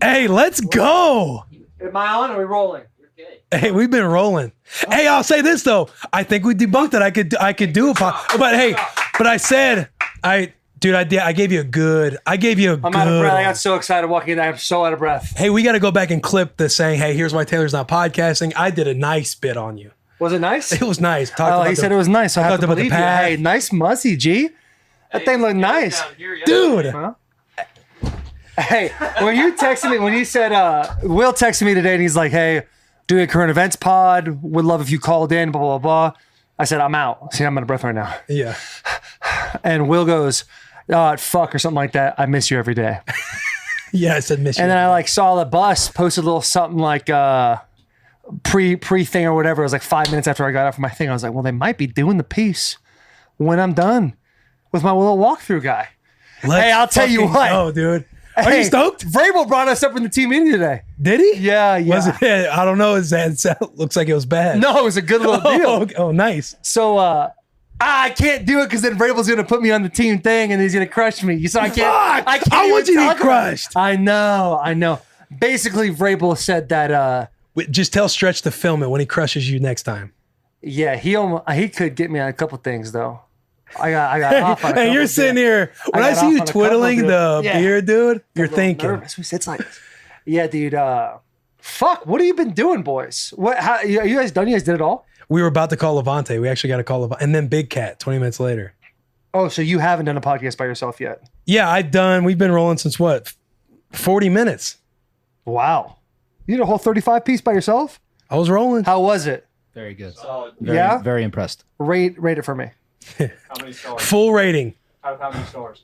Speaker 1: Hey, let's go.
Speaker 6: Am I on? Or are we rolling?
Speaker 3: You're good.
Speaker 1: Hey, we've been rolling. Hey, I'll say this though. I think we debunked it. I could do it. But I said, I gave you a good.
Speaker 6: I'm out of breath. I got so excited walking in. I'm so out of breath.
Speaker 1: Hey, we got to go back and clip the saying, hey, here's why Taylor's not podcasting. I did a nice bit on you.
Speaker 6: Was it nice?
Speaker 1: It was nice.
Speaker 6: He said it was nice. So I have
Speaker 1: talked
Speaker 6: to
Speaker 1: about the
Speaker 6: believe you.
Speaker 1: pad.
Speaker 6: Hey, nice mussy, G. That thing looked nice.
Speaker 1: Dude.
Speaker 6: Huh? Hey, when you texted me, when you said, Will texted me today and he's like, hey, doing a current events pod. Would love if you called in, blah, blah, blah. I said, I'm out. See, I'm out of breath right now.
Speaker 1: Yeah.
Speaker 6: And Will goes, fuck or something like that. I miss you every day.
Speaker 1: Yeah, I said miss you.
Speaker 6: And then I saw the bus posted a little something like pre thing or whatever. It was 5 minutes after I got off my thing. I was like, well, they might be doing the piece when I'm done with my little walkthrough guy. Hey, I'll tell you what.
Speaker 1: Oh, dude. Are you stoked?
Speaker 6: Vrabel brought us up in the team meeting today.
Speaker 1: Did he?
Speaker 6: Yeah.
Speaker 1: Was it? I don't know. It looks like it was bad.
Speaker 6: No, it was a good little deal.
Speaker 1: Oh, nice.
Speaker 6: So I can't do it because then Vrabel's going to put me on the team thing and he's going to crush me. So I can't.
Speaker 1: Fuck! I want you to get crushed.
Speaker 6: I know. Basically, Vrabel said that.
Speaker 1: Just tell Stretch to film it when he crushes you next time.
Speaker 6: Yeah, he could get me on a couple things though. I got off on a
Speaker 1: Hey,
Speaker 6: couple
Speaker 1: you're sitting
Speaker 6: bit.
Speaker 1: here. When I see you twiddling the beard, dude, you're thinking.
Speaker 6: Nervous. It's like, yeah, dude. Fuck. What have you been doing, boys? What? How, are you guys done? You guys did it all?
Speaker 1: We were about to call Lavonte. We actually got to call Lavonte. And then Big Cat 20 minutes later.
Speaker 6: Oh, so you haven't done a podcast by yourself yet?
Speaker 1: Yeah, we've been rolling since what? 40 minutes.
Speaker 6: Wow. You did a whole 35 piece by yourself?
Speaker 1: I was rolling.
Speaker 6: How was it?
Speaker 5: Very good.
Speaker 2: Solid.
Speaker 6: Yeah?
Speaker 5: Very impressed.
Speaker 6: Rate it for me.
Speaker 2: How many stars?
Speaker 1: Full rating.
Speaker 2: How many stars?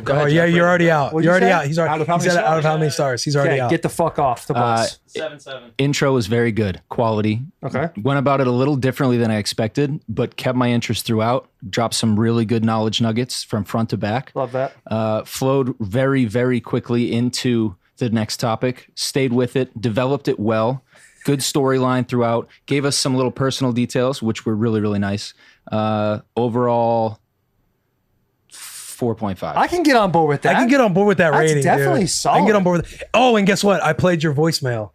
Speaker 1: Oh yeah, you're already out.
Speaker 6: What'd
Speaker 1: You're
Speaker 6: you
Speaker 1: already
Speaker 6: say?
Speaker 1: out. He's already
Speaker 6: Out of how
Speaker 1: he's
Speaker 6: many
Speaker 1: out of how
Speaker 2: stars?
Speaker 1: many stars? He's already
Speaker 6: Okay,
Speaker 1: out.
Speaker 6: get the fuck off the bus.
Speaker 2: 7-7.
Speaker 5: Intro is very good, quality.
Speaker 6: Okay.
Speaker 5: Went about it a little differently than I expected, but kept my interest throughout. Dropped some really good knowledge nuggets from front to back.
Speaker 6: Love that.
Speaker 5: Flowed very, very quickly into the next topic. Stayed with it, developed it well. Good storyline throughout. Gave us some little personal details, which were really, really nice. Overall, 4.5.
Speaker 6: I can get on board with that.
Speaker 1: I can get on board with that
Speaker 6: That's
Speaker 1: rating.
Speaker 6: definitely
Speaker 1: dude.
Speaker 6: solid.
Speaker 1: I can get on board with it. Oh, and guess what? I played your voicemail.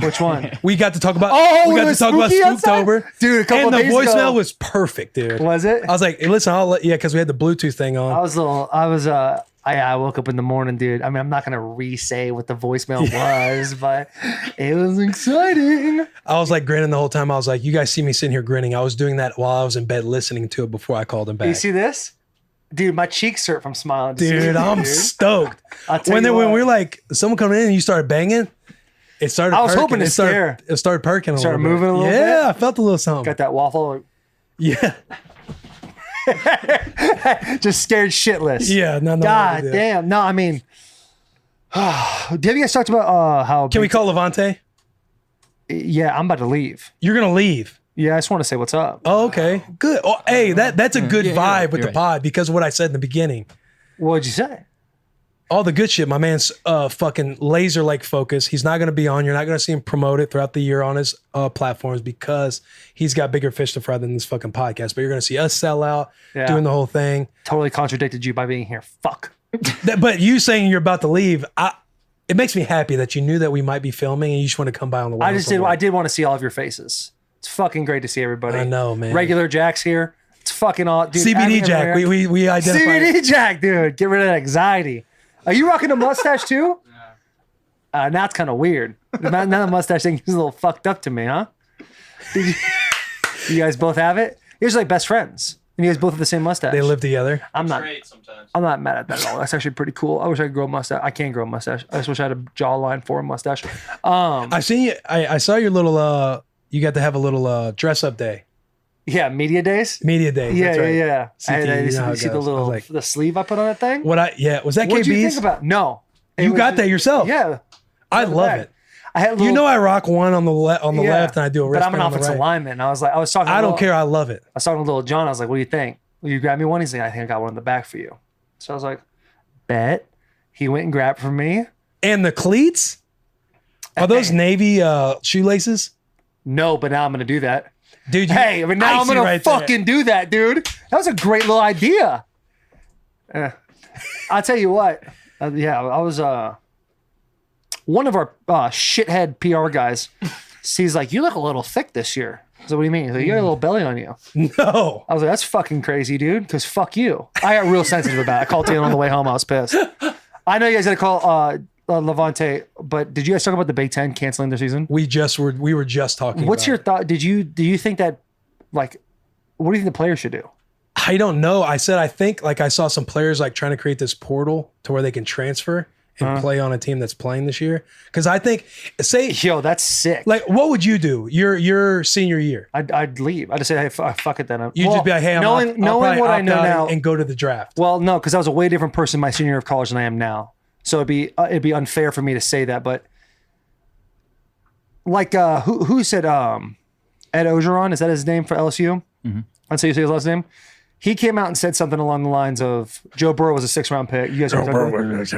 Speaker 6: Which one?
Speaker 1: We got to talk about.
Speaker 6: Oh,
Speaker 1: we got
Speaker 6: it
Speaker 1: to
Speaker 6: was
Speaker 1: talk about
Speaker 6: spooky outside?
Speaker 1: Spooktober,
Speaker 6: Dude, a couple
Speaker 1: and the
Speaker 6: days
Speaker 1: voicemail
Speaker 6: ago.
Speaker 1: was perfect, dude.
Speaker 6: Was it?
Speaker 1: I was like, hey, listen, I'll let because we had the Bluetooth thing on.
Speaker 6: I woke up in the morning, dude. I mean, I'm not gonna re-say what the voicemail was, but it was exciting.
Speaker 1: I was like grinning the whole time. I was like, you guys see me sitting here grinning. I was doing that while I was in bed listening to it before I called him back.
Speaker 6: You see this? Dude, my cheeks hurt from smiling. to see
Speaker 1: Dude,
Speaker 6: it,
Speaker 1: I'm
Speaker 6: dude.
Speaker 1: stoked.
Speaker 6: I'll tell
Speaker 1: When
Speaker 6: you
Speaker 1: we
Speaker 6: what.
Speaker 1: were like, someone coming in and you started banging, it started.
Speaker 6: I was
Speaker 1: perking.
Speaker 6: hoping to
Speaker 1: it started,
Speaker 6: scare.
Speaker 1: It started perking.
Speaker 6: Started
Speaker 1: little bit.
Speaker 6: moving a little
Speaker 1: Yeah,
Speaker 6: bit?
Speaker 1: I felt a little something.
Speaker 6: Got that waffle.
Speaker 1: Yeah,
Speaker 6: Just scared shitless.
Speaker 1: yeah. No,
Speaker 6: God
Speaker 1: no,
Speaker 6: damn. No, I mean, have you guys talked about how?
Speaker 1: Can we call Lavonte?
Speaker 6: Yeah, I'm about to leave.
Speaker 1: You're gonna leave.
Speaker 6: Yeah, I just want to say what's up.
Speaker 1: Oh, okay, good. Oh, hey, that's a good
Speaker 5: Yeah, you're
Speaker 1: vibe
Speaker 5: right,
Speaker 1: with
Speaker 5: you're
Speaker 1: the pod because of what I said in the beginning.
Speaker 6: What'd you say?
Speaker 1: All the good shit. My man's fucking laser like focus. He's not gonna be on. You're not gonna see him promote it throughout the year on his platforms because he's got bigger fish to fry than this fucking podcast. But you're gonna see us sell out,
Speaker 6: Yeah.
Speaker 1: doing the whole thing.
Speaker 6: Totally contradicted you by being here. Fuck.
Speaker 1: But you saying you're about to leave, it makes me happy that you knew that we might be filming and you just want to come by on the way.
Speaker 6: I did want to see all of your faces. It's fucking great to see everybody.
Speaker 1: I know, man.
Speaker 6: Regular Jack's here. It's fucking all dude.
Speaker 1: CBD Jack. We identified.
Speaker 6: CBD Jack, dude. Get rid of that anxiety. Are you rocking a mustache too? Now it's kind of weird. Now the mustache thing is a little fucked up to me, huh? You guys both have it? You're just like best friends. And you guys both have the same mustache.
Speaker 1: They live together.
Speaker 6: I'm not
Speaker 2: Trade sometimes.
Speaker 6: I'm not mad at that at all. That's actually pretty cool. I wish I could grow a mustache. I can't grow a mustache. I just wish I had a jawline for a mustache.
Speaker 1: I seen you. I saw your little. You got to have a little dress up day,
Speaker 6: Yeah, media days.
Speaker 1: media day.
Speaker 6: Yeah,
Speaker 1: That's right.
Speaker 6: yeah.
Speaker 1: CT, you know how
Speaker 6: You
Speaker 1: it
Speaker 6: see the
Speaker 1: goes. I
Speaker 6: little
Speaker 1: was like-
Speaker 6: the sleeve I put on that thing?
Speaker 1: Was that
Speaker 6: What did you think
Speaker 1: KB's?
Speaker 6: about? No. It
Speaker 1: You
Speaker 6: was
Speaker 1: got
Speaker 6: just-
Speaker 1: that yourself.
Speaker 6: Yeah.
Speaker 1: I
Speaker 6: the
Speaker 1: love
Speaker 6: back.
Speaker 1: it.
Speaker 6: I had a little,
Speaker 1: You know, I rock one on the left and I do a
Speaker 6: But
Speaker 1: wristband
Speaker 6: I'm an
Speaker 1: on the
Speaker 6: offensive
Speaker 1: right.
Speaker 6: lineman. And I was talking. to
Speaker 1: I don't
Speaker 6: little-
Speaker 1: care. I love it.
Speaker 6: I was talking to little John. I was like, "What do you think? Will you grab me one?" He's like, "I think I got one in the back for you." So I was like, "Bet." He went and grabbed for me.
Speaker 1: And the cleats are those navy shoelaces,
Speaker 6: No, but now I'm gonna do that.
Speaker 1: dude.
Speaker 6: Hey, but now I'm
Speaker 1: icy
Speaker 6: gonna
Speaker 1: right there.
Speaker 6: fucking do that, dude. That was a great little idea. I'll tell you what. Yeah, I was one of our shithead PR guys. He's like, "You look a little thick this year." So what do you mean? He's like, "You got a little belly on you."
Speaker 1: No.
Speaker 6: I was like, "That's fucking crazy, dude." Because fuck you. I got real sensitive about it. I called Taylor on the way home. I was pissed. I know you guys got to call Lavonte, but did you guys talk about the Big Ten canceling their season?
Speaker 1: We were just talking.
Speaker 6: What's
Speaker 1: about
Speaker 6: your
Speaker 1: it.
Speaker 6: thought? Do you think that, like, what do you think the players should do?
Speaker 1: I don't know. I think like I saw some players like trying to create this portal to where they can transfer and play on a team that's playing this year. Because I think,
Speaker 6: Yo, that's sick.
Speaker 1: like, what would you do? Your senior year,
Speaker 6: I'd leave. I'd just say, "Hey, fuck it then."
Speaker 1: you'd just be like, "Hey,
Speaker 6: knowing
Speaker 1: probably
Speaker 6: what I
Speaker 1: opt
Speaker 6: know
Speaker 1: out
Speaker 6: now,
Speaker 1: and go to the draft."
Speaker 6: well, no, because I was a way different person my senior year of college than I am now. So it'd be unfair for me to say that. But like, who said Ed Ogeron? Is that his name for LSU? Mm-hmm. That's how you say his last name. He came out and said something along the lines of Joe Burrow was a 6th round pick. You guys are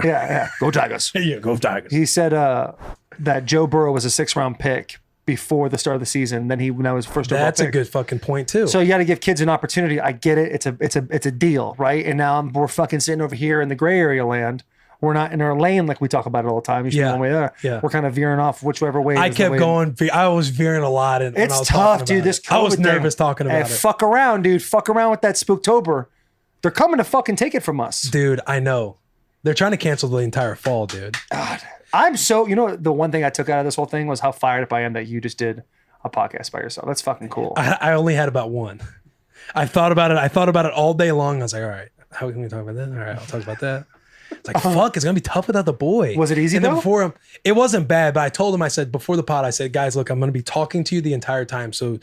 Speaker 6: yeah, go Tigers.
Speaker 1: Yeah, go Tigers.
Speaker 6: He said that Joe Burrow was a 6th round pick before the start of the season. Then he was first overall
Speaker 1: That's a
Speaker 6: pick.
Speaker 1: good fucking point too.
Speaker 6: So you got to give kids an opportunity. I get it. It's a deal, right? And now we're fucking sitting over here in the gray area land. We're not in our lane like we talk about it all the time. You should
Speaker 1: Yeah.
Speaker 6: one way there.
Speaker 1: Yeah.
Speaker 6: We're kind of veering off whichever way.
Speaker 1: I
Speaker 6: is the
Speaker 1: kept
Speaker 6: way-
Speaker 1: going. I was veering a lot. When I
Speaker 6: It's
Speaker 1: was
Speaker 6: tough,
Speaker 1: talking
Speaker 6: dude.
Speaker 1: about
Speaker 6: This
Speaker 1: it. I was
Speaker 6: COVID
Speaker 1: nervous
Speaker 6: thing.
Speaker 1: talking about
Speaker 6: Hey,
Speaker 1: it.
Speaker 6: fuck around, dude. Fuck around with that Spooktober. They're coming to fucking take it from us.
Speaker 1: Dude, I know. They're trying to cancel the entire fall, dude.
Speaker 6: I'm so, the one thing I took out of this whole thing was how fired up I am that you just did a podcast by yourself. That's fucking cool.
Speaker 1: I only had about one. I thought about it all day long. I was like, all right, how can we talk about that? All right, I'll talk about that. It's like, fuck, it's going to be tough without the boy.
Speaker 6: Was it easy,
Speaker 1: and then
Speaker 6: though?
Speaker 1: before him, it wasn't bad, but I told him, I said, before the pod, I said, guys, look, I'm going to be talking to you the entire time. So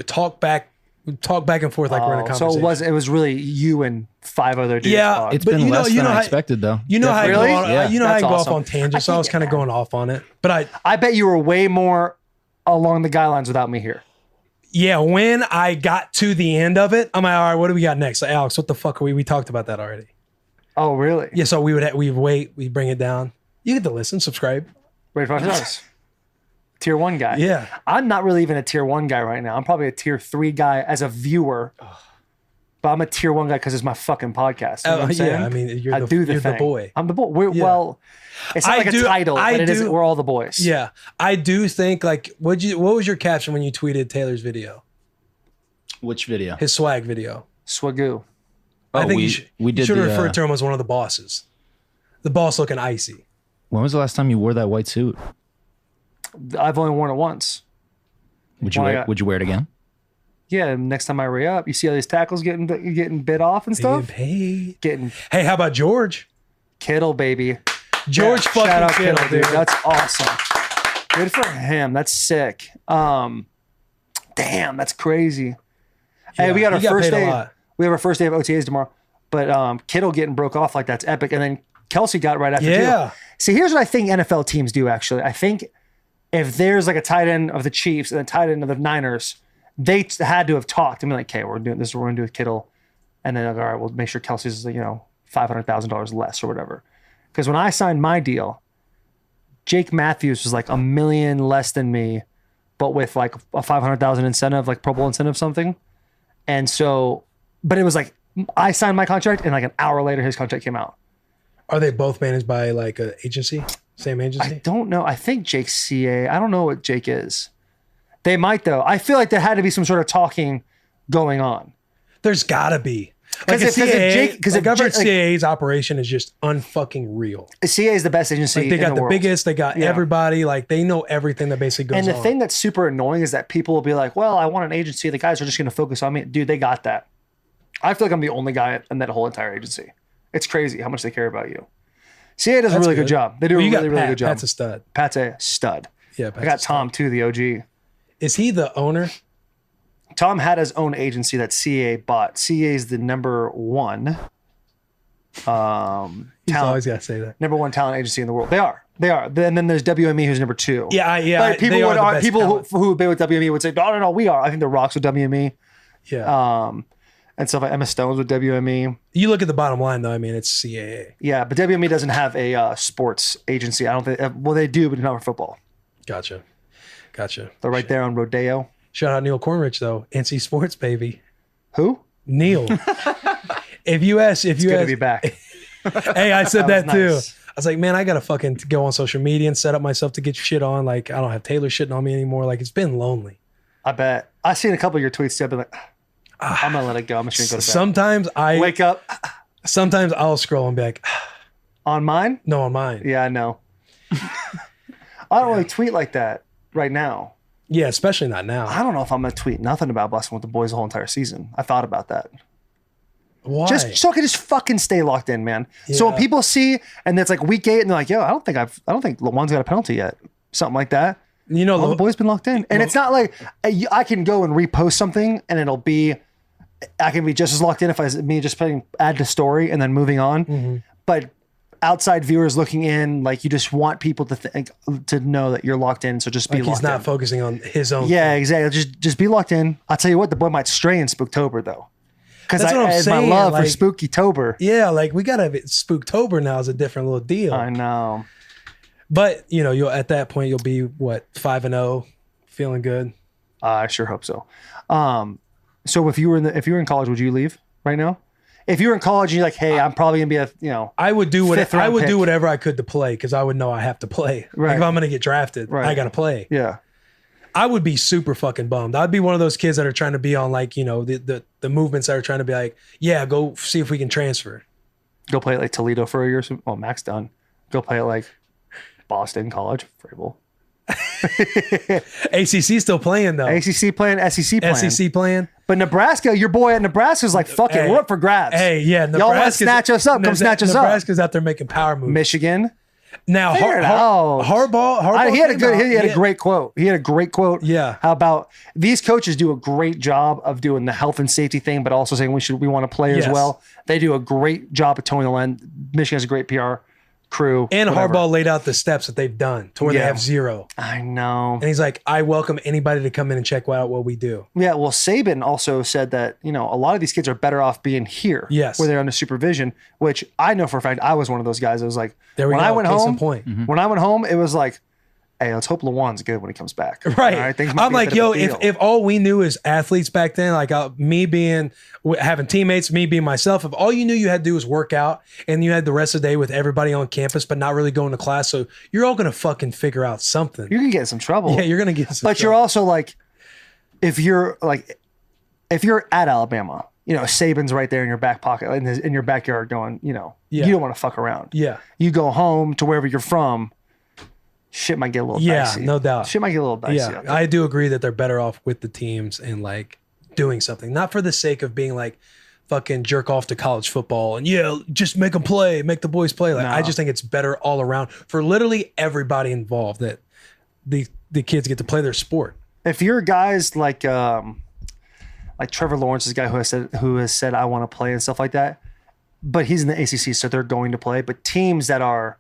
Speaker 1: talk back We talk back and forth like we're in a
Speaker 6: So
Speaker 1: conversation.
Speaker 6: it was really you and 5 other dudes.
Speaker 1: Yeah,
Speaker 6: talking.
Speaker 5: It's
Speaker 1: But
Speaker 5: been
Speaker 1: you know-
Speaker 5: less
Speaker 1: you
Speaker 5: than
Speaker 1: know
Speaker 5: I
Speaker 1: how-
Speaker 5: expected, though.
Speaker 1: You know how I
Speaker 6: Really?
Speaker 1: go on,
Speaker 5: Yeah.
Speaker 1: you know how I
Speaker 6: That's
Speaker 1: go
Speaker 6: awesome.
Speaker 1: off on tangents. So I was kind of going off on it, but
Speaker 6: I bet you were way more along the guidelines without me here.
Speaker 1: yeah, when I got to the end of it, I'm like, all right, what do we got next? Like, Alex, what the fuck are we? We talked about that already.
Speaker 6: Oh, really?
Speaker 1: Yeah, so we'd wait, we bring it down. You get to listen, subscribe.
Speaker 6: Rate 5 stars. Tier 1 guy.
Speaker 1: Yeah.
Speaker 6: I'm not really even a tier 1 guy right now. I'm probably a tier 3 guy as a viewer. But I'm a tier 1 guy because it's my fucking podcast. You know what I'm saying?
Speaker 1: Yeah, I mean, you're
Speaker 6: I
Speaker 1: the,
Speaker 6: do the
Speaker 1: you're
Speaker 6: thing.
Speaker 1: the boy.
Speaker 6: I'm the boy.
Speaker 1: Yeah.
Speaker 6: Well, it's not
Speaker 1: I
Speaker 6: like
Speaker 1: do-
Speaker 6: a title,
Speaker 1: I
Speaker 6: but it is.
Speaker 1: do-
Speaker 6: We're all the boys.
Speaker 1: Yeah, I do think like what was your caption when you tweeted Taylor's video,
Speaker 5: Which video?
Speaker 1: his swag video?
Speaker 6: Swagoo.
Speaker 1: I think
Speaker 5: we
Speaker 1: you
Speaker 5: we did
Speaker 1: should
Speaker 5: the,
Speaker 1: refer to him as one of the bosses. The boss looking icy.
Speaker 5: When was the last time you wore that white suit?
Speaker 6: I've only worn it once.
Speaker 5: Would you
Speaker 6: Why
Speaker 5: wear?
Speaker 6: not?
Speaker 5: Would you wear it again?
Speaker 6: Yeah, next time I re up, you see all these tackles getting bit off and stuff.
Speaker 1: Hey,
Speaker 6: Getting
Speaker 1: hey, how about George?
Speaker 6: Kittle, baby.
Speaker 1: George
Speaker 6: Yeah,
Speaker 1: fucking
Speaker 6: shout out
Speaker 1: Kittle, dude.
Speaker 6: That's awesome. Good for him. That's sick. Damn, that's crazy. Hey, we got
Speaker 1: he
Speaker 6: our
Speaker 1: got
Speaker 6: first
Speaker 1: paid a
Speaker 6: day.
Speaker 1: lot.
Speaker 6: We have our first day of OTAs tomorrow. But Kittle getting broke off like that's epic. And then Kelsey got it right after
Speaker 1: Yeah.
Speaker 6: too. See, here's what I think NFL teams do actually. I think if there's like a tight end of the Chiefs and a tight end of the Niners, they had to have talked and be like, okay, we're doing this, we're gonna do with Kittle. And then like, all right, we'll make sure Kelsey's, $500,000 less or whatever. Because when I signed my deal, Jake Matthews was like $1 million less than me, but with like a 500,000 incentive, like Pro Bowl incentive something. And so, but it was like I signed my contract and like an hour later his contract came out.
Speaker 1: Are they both managed by like an agency? Same
Speaker 6: I
Speaker 1: agency?
Speaker 6: don't know. I think Jake's CA. I don't know what Jake is. They might though. I feel like there had to be some sort of talking going on.
Speaker 1: There's gotta be. Like
Speaker 6: 'Cause
Speaker 1: a
Speaker 6: if- 'cause if
Speaker 1: CAA,
Speaker 6: Jake- 'cause if
Speaker 1: I've heard
Speaker 6: Jake- like-
Speaker 1: CAA's operation is just unfucking real.
Speaker 6: CA is the best agency.
Speaker 1: Like they got
Speaker 6: in
Speaker 1: the
Speaker 6: world.
Speaker 1: biggest, they got
Speaker 6: Yeah.
Speaker 1: everybody, like they know everything that basically goes
Speaker 6: And the
Speaker 1: on.
Speaker 6: thing that's super annoying is that people will be like, well, I want an agency. The guys are just going to focus on me. Dude, they got that. I feel like I'm the only guy in that whole entire agency. It's crazy how much they care about you. CA does a
Speaker 1: That's
Speaker 6: really good job. They do
Speaker 1: Well,
Speaker 6: a
Speaker 1: you got
Speaker 6: really, really
Speaker 1: Pat.
Speaker 6: good job.
Speaker 1: Pat's a stud.
Speaker 6: Pat's a stud.
Speaker 1: Yeah,
Speaker 6: I
Speaker 1: Pat's
Speaker 6: got
Speaker 1: a stud.
Speaker 6: Tom too, the OG.
Speaker 1: Is he the owner?
Speaker 6: Tom had his own agency that CA bought. CA is the number one
Speaker 1: He's
Speaker 6: talent,
Speaker 1: always got to say that.
Speaker 6: number one talent agency in the world. They are. And then there's WME who's number two.
Speaker 1: Yeah,
Speaker 6: But people
Speaker 1: they are
Speaker 6: would
Speaker 1: the best
Speaker 6: people
Speaker 1: talent.
Speaker 6: who have been with WME would say, no, we are. I think the Rocks with WME.
Speaker 1: Yeah.
Speaker 6: And stuff like Emma Stone's with WME.
Speaker 1: You look at the bottom line though. I mean, it's CAA.
Speaker 6: Yeah, but WME doesn't have a sports agency. I don't think. Well, they do, but not for football.
Speaker 1: Gotcha.
Speaker 6: They're right there on Rodeo.
Speaker 1: Shout out Neil Cornrich though. NC Sports baby.
Speaker 6: Who?
Speaker 1: Neil. if you ask,
Speaker 6: Good to be back.
Speaker 1: hey, I said that,
Speaker 6: was
Speaker 1: too.
Speaker 6: nice.
Speaker 1: I was like, man, I gotta fucking go on social media and set up myself to get shit on. Like, I don't have Taylor shitting on me anymore. Like, it's been lonely.
Speaker 6: I bet. I've seen a couple of your tweets. Too. I've been like, I'm gonna let it go. I'm just gonna go to bed.
Speaker 1: Sometimes
Speaker 6: Wake up
Speaker 1: sometimes I'll scroll and be like,
Speaker 6: on mine.
Speaker 1: no, on mine.
Speaker 6: Yeah, I know. I don't really tweet like that right now.
Speaker 1: Yeah, especially not now.
Speaker 6: I don't know if I'm gonna tweet nothing about Bussin with the boys the whole entire season. I thought about that.
Speaker 1: Why?
Speaker 6: Just so I can just fucking stay locked in, man. So when
Speaker 1: Yeah.
Speaker 6: people see and it's like week 8 and they're like, yo, I don't think LeJuan's got a penalty yet. Something like that.
Speaker 1: you know,
Speaker 6: All the boys been locked in. And it's not like I can go and repost something and I can be just as locked in if me just putting add to story and then moving on.
Speaker 1: Mm-hmm.
Speaker 6: But outside viewers looking in, like you just want people to know that you're locked in. So just be
Speaker 1: like
Speaker 6: locked
Speaker 1: he's not
Speaker 6: in.
Speaker 1: focusing on his own.
Speaker 6: Yeah,
Speaker 1: thing.
Speaker 6: exactly. Just be locked in. I'll tell you what, the boy might stray in Spooktober though. Because
Speaker 1: That's what I'm
Speaker 6: my
Speaker 1: saying,
Speaker 6: love
Speaker 1: like-
Speaker 6: for Spookytober.
Speaker 1: Yeah, like we gotta have it. Spooktober now is a different little deal.
Speaker 6: I know.
Speaker 1: But you know, you'll at that point you'll be what 5-0, feeling good.
Speaker 6: I sure hope so. So if you were in college, would you leave right now? If you were in college and you're like, hey, I'm probably gonna be
Speaker 1: I would do what
Speaker 6: Fifth
Speaker 1: I
Speaker 6: round
Speaker 1: would do
Speaker 6: pick.
Speaker 1: whatever I could to play because I would know I have to play.
Speaker 6: Right.
Speaker 1: Like if I'm gonna get drafted,
Speaker 6: Right.
Speaker 1: I gotta play.
Speaker 6: yeah.
Speaker 1: I would be super fucking bummed. I'd be one of those kids that are trying to be on like, you know, the movements that are trying to be like, yeah, go see if we can transfer.
Speaker 6: Go play at like Toledo for a year. Well, Mac's done. Go play at like Boston College, Vrabel.
Speaker 1: ACC still playing though.
Speaker 6: ACC playing, SEC playing.
Speaker 1: SEC playing.
Speaker 6: But Nebraska, your boy at Nebraska's like, fuck it,
Speaker 1: Hey,
Speaker 6: we're up for grabs.
Speaker 1: Hey, yeah,
Speaker 6: Y'all want to snatch us up? Come snatch us up.
Speaker 1: Nebraska's out there making power moves.
Speaker 6: Michigan.
Speaker 1: Now,
Speaker 6: Figure it out.
Speaker 1: Harbaugh
Speaker 6: He had a
Speaker 1: came
Speaker 6: good.
Speaker 1: out.
Speaker 6: He had a great quote. He had a great quote.
Speaker 1: Yeah.
Speaker 6: How about these coaches do a great job of doing the health and safety thing, but also saying we want to play
Speaker 1: Yes.
Speaker 6: as well. They do a great job of towing the line. Michigan has a great PR crew.
Speaker 1: And
Speaker 6: whatever.
Speaker 1: Harbaugh laid out the steps that they've done to where they
Speaker 6: Yeah.
Speaker 1: have 0.
Speaker 6: I know.
Speaker 1: And he's like, I welcome anybody to come in and check out what we do.
Speaker 6: Yeah, well, Saban also said that, a lot of these kids are better off being here.
Speaker 1: Yes.
Speaker 6: Where they're under supervision, which I know for a fact I was one of those guys. I was like,
Speaker 1: There we
Speaker 6: when
Speaker 1: go.
Speaker 6: I went
Speaker 1: Case in
Speaker 6: home,
Speaker 1: point.
Speaker 6: when I went home, it was like, hey, let's hope Lawan's good when he comes back.
Speaker 1: Right.
Speaker 6: All right, things might
Speaker 1: I'm
Speaker 6: be a
Speaker 1: like,
Speaker 6: bit of
Speaker 1: yo,
Speaker 6: a
Speaker 1: if
Speaker 6: deal.
Speaker 1: all we knew is athletes back then, like me having teammates, me being myself, if all you knew you had to do was work out and you had the rest of the day with everybody on campus, but not really going to class. So you're all going to fucking figure out something.
Speaker 6: you're gonna get in some trouble.
Speaker 1: Yeah, you're going to get some
Speaker 6: But you're
Speaker 1: trouble.
Speaker 6: also like, if you're at Alabama, Saban's right there in your back pocket, in your backyard, going, you don't want to fuck around.
Speaker 1: Yeah.
Speaker 6: You go home to wherever you're from, shit might get a little
Speaker 1: Yeah,
Speaker 6: dicey.
Speaker 1: no doubt.
Speaker 6: Shit might get a little dicey.
Speaker 1: Yeah,
Speaker 6: out there.
Speaker 1: I do agree that they're better off with the teams and like doing something, not for the sake of being like fucking jerk off to college football and just make them play, make the boys play. Like
Speaker 6: No.
Speaker 1: I just think it's better all around for literally everybody involved that the kids get to play their sport.
Speaker 6: If you're guys like Trevor Lawrence is a guy who has said I want to play and stuff like that, but he's in the ACC, so they're going to play. But teams that are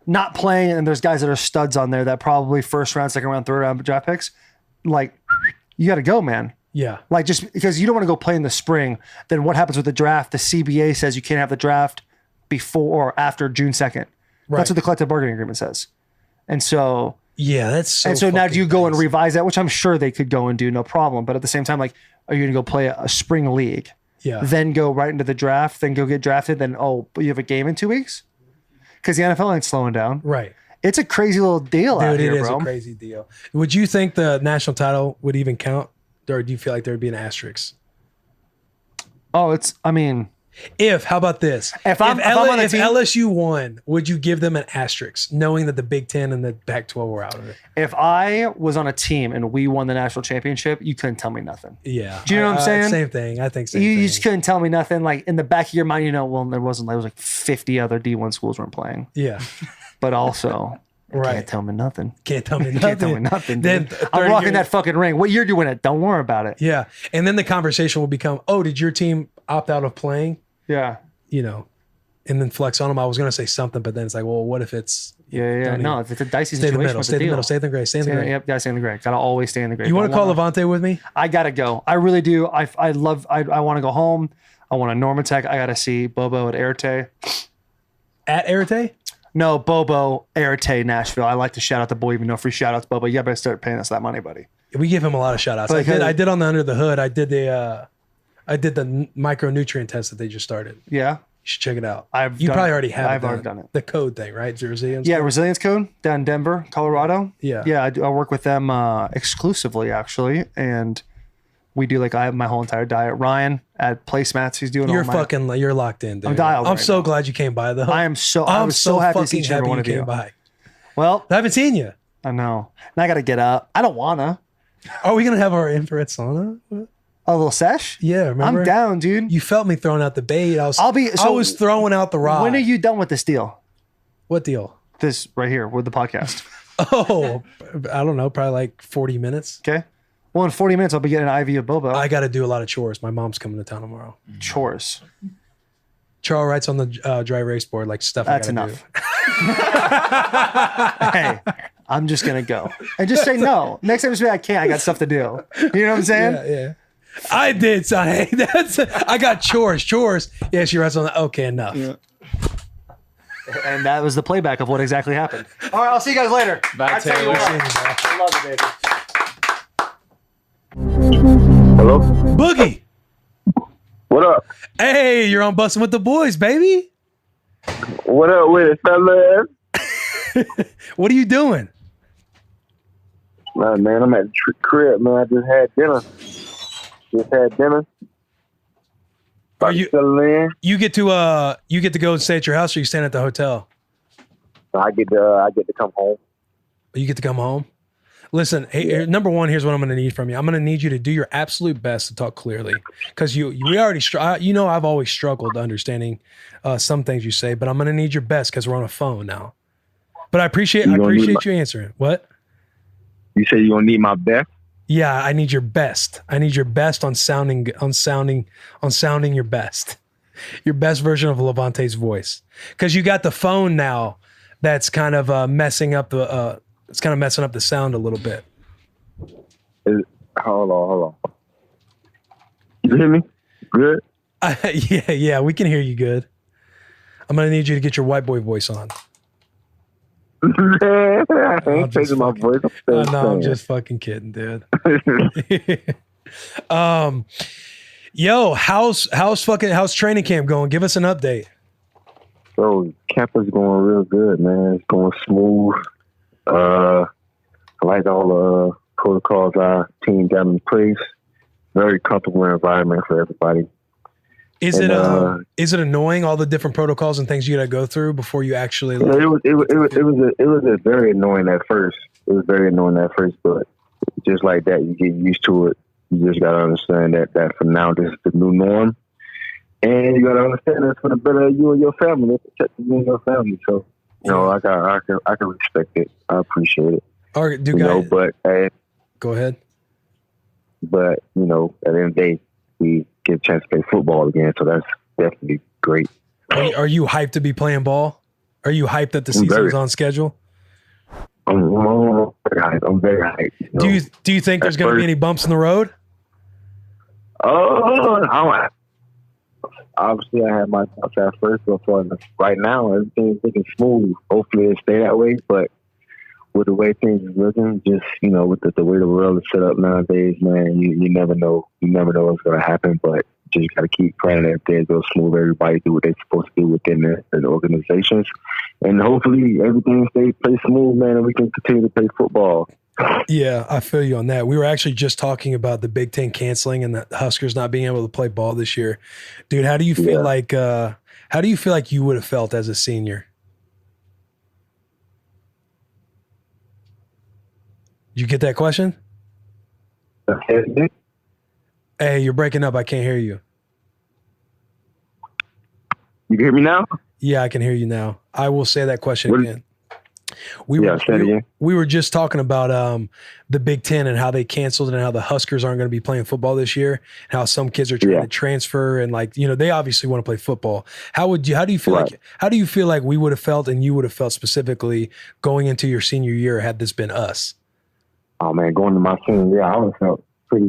Speaker 6: not playing, and there's guys that are studs on there that probably first round, second round, third round draft picks, like you got to go, man.
Speaker 1: Yeah.
Speaker 6: Like just because you don't want to go play in the spring, then what happens with the draft? The CBA says you can't have the draft before or after June 2nd.
Speaker 1: Right.
Speaker 6: That's what the collective bargaining agreement says. And so
Speaker 1: Yeah, that's so
Speaker 6: now do you go and
Speaker 1: crazy.
Speaker 6: revise that, which I'm sure they could go and do, no problem. But at the same time, like, are you going to go play a spring league,
Speaker 1: Yeah.
Speaker 6: then go right into the draft, then go get drafted, then, but you have a game in 2 weeks? Because the NFL ain't slowing down.
Speaker 1: Right.
Speaker 6: It's a crazy little deal out
Speaker 1: Dude,
Speaker 6: here,
Speaker 1: it is
Speaker 6: bro.
Speaker 1: a crazy deal. Would you think the national title would even count? Or do you feel like there would be an asterisk?
Speaker 6: How about this?
Speaker 1: If
Speaker 6: I'm on a team-
Speaker 1: LSU won, would you give them an asterisk, knowing that the Big Ten and the Pac-12 were out of it?
Speaker 6: If I was on a team and we won the national championship, you couldn't tell me nothing.
Speaker 1: Yeah.
Speaker 6: Do you know what I'm saying?
Speaker 1: Same thing. I think same
Speaker 6: You
Speaker 1: thing.
Speaker 6: just couldn't tell me nothing. Like in the back of your mind, there was like 50 other D1 schools weren't playing.
Speaker 1: Yeah.
Speaker 6: But also,
Speaker 1: Right.
Speaker 6: can't tell me nothing.
Speaker 1: Can't tell me nothing.
Speaker 6: Can't tell me nothing.
Speaker 1: Then
Speaker 6: Dude.
Speaker 1: 30
Speaker 6: I'm rocking
Speaker 1: years-
Speaker 6: that fucking ring. What year do you win it? Don't worry about it.
Speaker 1: Yeah. And then the conversation will become, oh, did your team opt out of playing?
Speaker 6: Yeah.
Speaker 1: And then flex on them. I was going to say something, but then it's like, well, what if it's
Speaker 6: Yeah.
Speaker 1: Don't
Speaker 6: No, it's a dicey
Speaker 1: stay in the
Speaker 6: situation.
Speaker 1: middle,
Speaker 6: with
Speaker 1: stay in the
Speaker 6: deal.
Speaker 1: middle, stay in the gray, stay in the gray.
Speaker 6: Yep, gotta stay in the gray. Gotta always stay in the gray.
Speaker 1: You want to call
Speaker 6: Don't wanna-
Speaker 1: Lavonte with me?
Speaker 6: I gotta go. I really do. I want to go home. I want to Normatech. I gotta see Bobo at Erte.
Speaker 1: At Arete?
Speaker 6: No, Bobo, Erte, Nashville. I like to shout out the boy, even though free shout outs, Bobo. You better start paying us that money, buddy.
Speaker 1: We give him a lot of shout outs. I did on the Under the Hood. I did the micronutrient test that they just started.
Speaker 6: Yeah.
Speaker 1: You should check it out.
Speaker 6: I've
Speaker 1: You
Speaker 6: done
Speaker 1: probably
Speaker 6: it.
Speaker 1: already have
Speaker 6: I've already done it.
Speaker 1: The code thing, right? Resilience.
Speaker 6: Yeah,
Speaker 1: code?
Speaker 6: Resilience Code down in Denver, Colorado.
Speaker 1: Yeah.
Speaker 6: Yeah, I work with them exclusively, actually. And we do I have my whole entire diet. Ryan at Placemats, he's doing
Speaker 1: You're
Speaker 6: all my...
Speaker 1: fucking, you're locked in, dude.
Speaker 6: I'm dialed
Speaker 1: I'm
Speaker 6: right
Speaker 1: so
Speaker 6: now.
Speaker 1: glad you came by, though.
Speaker 6: I was so happy to see
Speaker 1: fucking
Speaker 6: each and every one
Speaker 1: happy
Speaker 6: of you.
Speaker 1: came by.
Speaker 6: Well,
Speaker 1: I haven't seen you.
Speaker 6: I know. And I got to get up. I don't want to.
Speaker 1: Are we gonna have our infrared sauna?
Speaker 6: A little sesh?
Speaker 1: Yeah, remember?
Speaker 6: I'm down, dude.
Speaker 1: You felt me throwing out the bait. I was
Speaker 6: so-
Speaker 1: throwing out the rod.
Speaker 6: When are you done with this deal?
Speaker 1: What deal?
Speaker 6: This right here with the podcast.
Speaker 1: Oh, I don't know. Probably like 40 minutes.
Speaker 6: Okay. Well, in 40 minutes, I'll be getting an IV of Bobo.
Speaker 1: I got to do a lot of chores. My mom's coming to town tomorrow.
Speaker 6: Chores.
Speaker 1: Charles writes on the dry erase board like stuff.
Speaker 6: That's
Speaker 1: I gotta
Speaker 6: enough. Hey, I'm just going to go. And just say no. Next time, just be like, I can't. I got stuff to do. You know what I'm saying?
Speaker 1: do. Yeah. I did, son. Hey, I got chores. Yeah, she writes on that. Okay, enough.
Speaker 7: Yeah.
Speaker 6: And that was the playback of what exactly happened. All right, I'll see you guys later.
Speaker 7: Bye,
Speaker 6: I tell you
Speaker 7: Taylor.
Speaker 6: what, I love it, baby.
Speaker 4: Hello?
Speaker 1: Boogie.
Speaker 4: What up?
Speaker 1: Hey, you're on Bussin' with the Boys, baby.
Speaker 4: What up with it, fellas?
Speaker 1: What are you doing?
Speaker 4: Nah, man, I'm at the crib, man. I just had dinner.
Speaker 1: Are you
Speaker 4: Settle in.
Speaker 1: you get to go and stay at your house, or you staying at the hotel?
Speaker 4: I get to come home.
Speaker 1: You get to come home. Listen, hey, number one, here's what I'm going to need from you. I'm going to need you to do your absolute best to talk clearly, because we already I've always struggled understanding some things you say, but I'm going to need your best because we're on a phone now. But I appreciate you answering. What?
Speaker 4: You say you don't need my best?
Speaker 1: Yeah, I need your best. I need your best on sounding your best. Your best version of Lavonte's voice. Because you got the phone now that's kind of messing up the sound a little bit.
Speaker 4: Hold on. You hear me? Good?
Speaker 1: Yeah, we can hear you good. I'm going to need you to get your white boy voice on.
Speaker 4: I ain't changing my voice.
Speaker 1: I'm just fucking kidding, dude. Yo, how's training camp going? Give us an update.
Speaker 4: So camp is going real good, man. It's going smooth. I like all the protocols our team got in place. Very comfortable environment for everybody.
Speaker 1: Is it annoying, all the different protocols and things you got to go through before you actually?
Speaker 4: It was very annoying at first. It was very annoying at first, but just like that, you get used to it. You just gotta understand that from now this is the new norm, and you gotta understand that's for the better of you and your family. It's protect you and your family. So I can respect it. I appreciate it.
Speaker 1: All right,
Speaker 4: but hey,
Speaker 1: go ahead.
Speaker 4: But at the end of the day, we get a chance to play football again, so that's definitely great.
Speaker 1: Are you hyped to be playing ball? Are you hyped that the season is on schedule?
Speaker 4: I'm very hyped.
Speaker 1: Do you think there's going to be any bumps in the road?
Speaker 4: Obviously, I had my thoughts at first, but right now, everything's looking smooth. Hopefully, it stay that way. But with the way things is looking, just with the way the world is set up nowadays, man, you never know. You never know what's going to happen. But just got to keep praying that things go smooth. Everybody do what they're supposed to do within the organizations, and hopefully everything plays smooth, man, and we can continue to play football.
Speaker 1: Yeah, I feel you on that. We were actually just talking about the Big Ten canceling and the Huskers not being able to play ball this year. Dude, how do you feel like you would have felt as a senior? Did you get that question? Hey, you're breaking up. I can't hear you.
Speaker 4: You can hear me now?
Speaker 1: Yeah, I can hear you now. I will say that question again. We were just talking about the Big Ten and how they canceled and how the Huskers aren't going to be playing football this year, and how some kids are trying to transfer and they obviously want to play football. How do you feel like we would have felt and you would have felt specifically going into your senior year had this been us?
Speaker 4: Oh man, going to my senior year, I would have felt pretty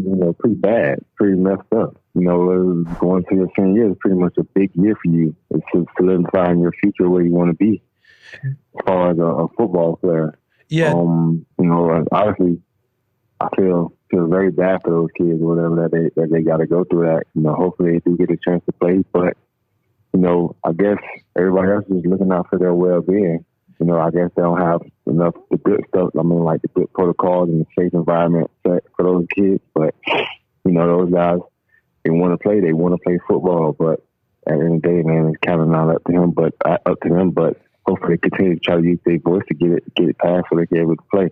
Speaker 4: bad, pretty messed up. Going to your senior year is pretty much a big year for you. It's solidifying your future where you want to be as far as a football player.
Speaker 1: Yeah.
Speaker 4: Obviously, I feel very bad for those kids or whatever that they got to go through that. Hopefully they do get a chance to play, but I guess everybody else is looking out for their well-being. I guess they don't have enough the good stuff. I mean, like the good protocols and the safe environment set for those kids. But those guys, they want to play. They want to play football. But at the end of the day, man, it's kind of not up to them. But hopefully, they continue to try to use their voice to get it past so they can be able to play.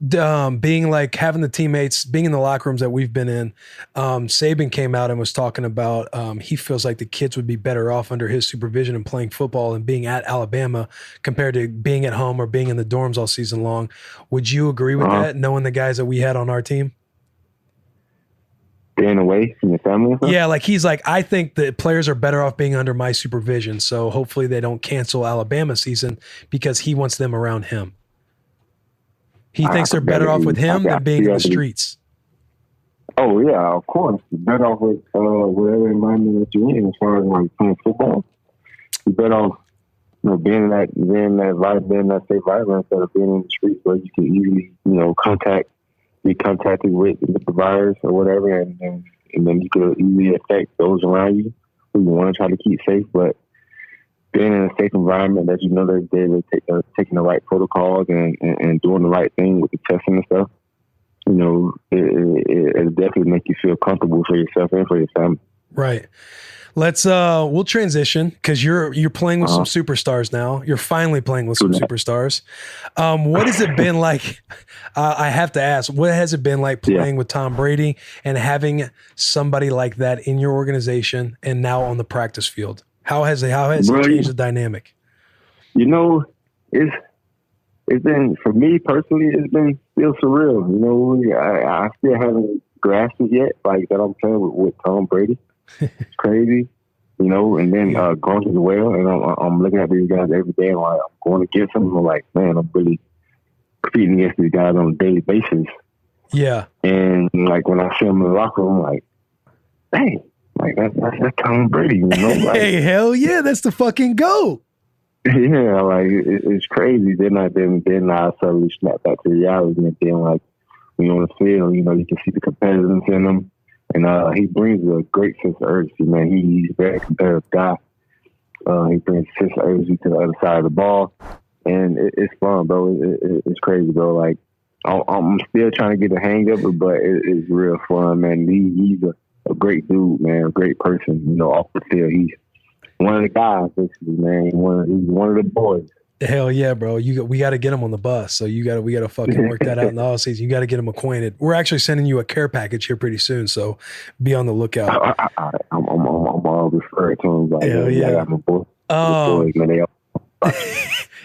Speaker 1: Being like having the teammates, being in the locker rooms that we've been in, Saban came out and was talking about he feels like the kids would be better off under his supervision and playing football and being at Alabama compared to being at home or being in the dorms all season long. Would you agree with that, knowing the guys that we had on our team?
Speaker 4: Being away from your family?
Speaker 1: Yeah, he's like, I think that players are better off being under my supervision, so hopefully they don't cancel Alabama season because he wants them around him. He thinks they're better off with him than being in the streets.
Speaker 4: Oh yeah, of course. You're better off with whatever environment that you're in, as far as playing football. You're better off, being in that safe environment instead of being in the streets where you can easily, be contacted with the virus or whatever, and then you could easily affect those around you who you want to try to keep safe, but being in a safe environment that they're taking the right protocols and doing the right thing with the testing and stuff, it definitely make you feel comfortable for yourself and for your family.
Speaker 1: Right. We'll transition because you're playing with some superstars now. You're finally playing with some superstars. What has it been like? I have to ask, what has it been like playing with Tom Brady and having somebody like that in your organization and now on the practice field? How has it changed the dynamic?
Speaker 4: It's
Speaker 8: it's been, for me personally, it's been still surreal. You know, I still haven't grasped it yet. Like that I'm playing with Tom Brady. It's crazy. You know, and then Gronk as well. And I'm looking at these guys every day, and like, I'm going against them. I'm like, man, I'm really competing against these guys on a daily basis.
Speaker 1: Yeah.
Speaker 8: And like when I see them in the locker room, I'm like, dang, like that's Tom Brady. You know, like,
Speaker 1: Hey, hell yeah, that's the fucking GOAT.
Speaker 8: yeah, like it's crazy. Then I suddenly snap back to reality, and then like when you're on the field, you know, you can see the competitiveness in him. And he brings a great sense of urgency, man. He's a very competitive guy. He brings a sense of urgency to the other side of the ball. And it's fun, bro. It's crazy, bro. Like, I'm still trying to get the hang of it, but it's real fun, man. He's a great dude, man, a great person, you know, off the field. He's one of the guys, basically, man. He's one of the boys.
Speaker 1: Hell yeah, bro. We got to get him on the bus. So we got to fucking work that out in the off season. You got to get him acquainted. We're actually sending you a care package here pretty soon. So be on the lookout.
Speaker 8: I'm all referred to him. Like,
Speaker 1: hell yeah.
Speaker 8: I got my boys, man. They all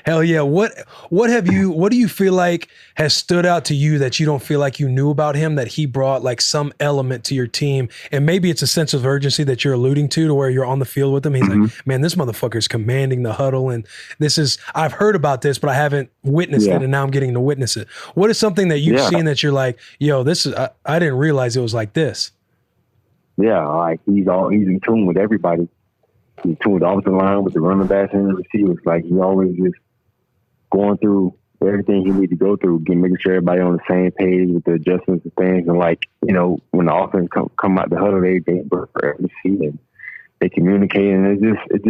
Speaker 1: hell yeah. What do you feel like has stood out to you that you don't feel like you knew about him, that he brought like some element to your team? And maybe it's a sense of urgency that you're alluding to where you're on the field with him. He's like, man, this motherfucker's commanding the huddle. And I've heard about this, but I haven't witnessed it. And now I'm getting to witness it. What is something that you've seen that you're like, yo, I didn't realize it was like this.
Speaker 8: Yeah. Like he's in tune with everybody. He's tuned off the line with the running backs and the receivers. Like he's always just going through everything he needs to go through, making sure everybody on the same page with the adjustments and things. And like, you know, when the offense come out the huddle, they work for every seat and they communicate, and it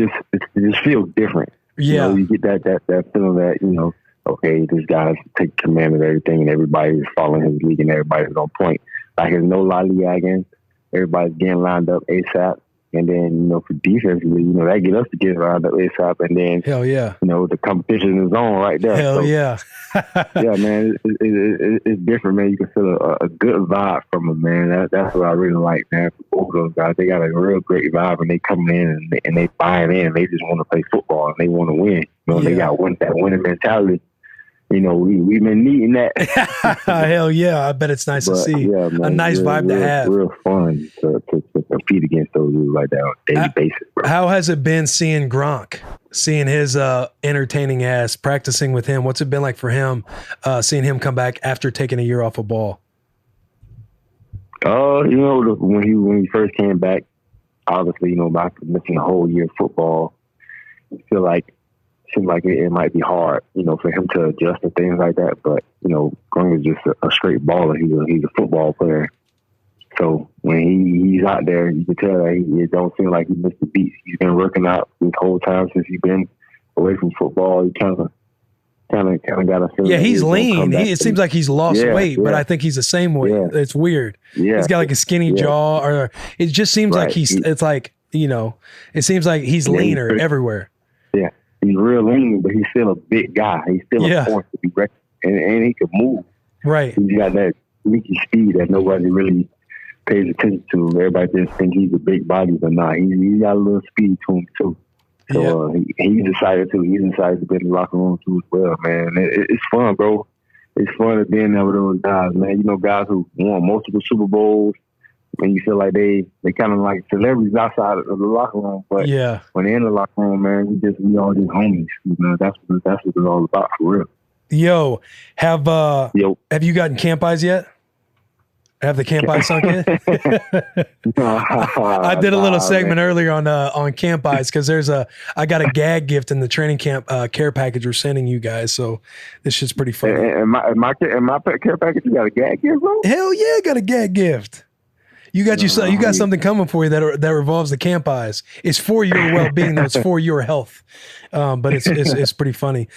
Speaker 8: just feels different.
Speaker 1: Yeah,
Speaker 8: you know, you get that feeling that, you know, okay, this guy's taking command of everything, and everybody's following his lead, and everybody's on point. Like there's no lollygagging. Everybody's getting lined up ASAP. And then, you know, for defensively, you know, that get us to get around the ASAP. And then,
Speaker 1: hell yeah,
Speaker 8: you know, the competition is on right there.
Speaker 1: Hell yeah.
Speaker 8: Yeah, man, it's different, man. You can feel a good vibe from them, man. That's what I really like, man. For both of those guys, they got a real great vibe, and they come in and they buying in. They just want to play football and they want to win. You know, they got that winning mentality. You know, we've been needing that.
Speaker 1: Hell yeah. I bet it's nice to see.
Speaker 8: Yeah, man,
Speaker 1: a nice vibe to have.
Speaker 8: Real fun to compete against those dudes like that on a daily basis, bro.
Speaker 1: How has it been seeing Gronk, seeing his entertaining ass, practicing with him? What's it been like for him, seeing him come back after taking a year off of ball?
Speaker 8: You know, when he first came back, obviously, you know, after missing a whole year of football, I feel like it might be hard, you know, for him to adjust to things like that. But, you know, Gronk is just a straight baller. He's a football player. So when he's out there, you can tell that it don't seem like he missed a beat. He's been working out this whole time since he's been away from football. He kind of got a feeling.
Speaker 1: Yeah, he's lean. It seems like he's lost weight, but I think he's the same weight. Yeah. It's weird. Yeah. He's got like a skinny jaw, or it just seems like it's like, you know, it seems like he's leaner everywhere.
Speaker 8: Yeah. He's real lean, but he's still a big guy. He's still a force to be reckoned, and he can move.
Speaker 1: Right.
Speaker 8: He's got that sneaky speed that nobody really pays attention to. Everybody just think he's a big body, but not. He's got a little speed to him too. So he's excited too. He's excited to be in the locker room too as well, man. It's fun, bro. It's fun to be in there with those guys, man. You know, guys who won multiple Super Bowls. And you feel like they kind of like celebrities outside of the locker room, but when they're in the locker room, man, we all just homies. You know, that's what it's all about for real.
Speaker 1: Yo, have you gotten camp eyes yet? Have the camp eyes sunk in? I did a little segment earlier on camp eyes because I got a gag gift in the training camp care package we're sending you guys. So this shit's pretty funny.
Speaker 8: And my care package, you got a gag gift, bro?
Speaker 1: Hell yeah, I got a gag gift. You got something coming for you that revolves the camp eyes. It's for your well-being, though. It's for your health. But it's pretty funny.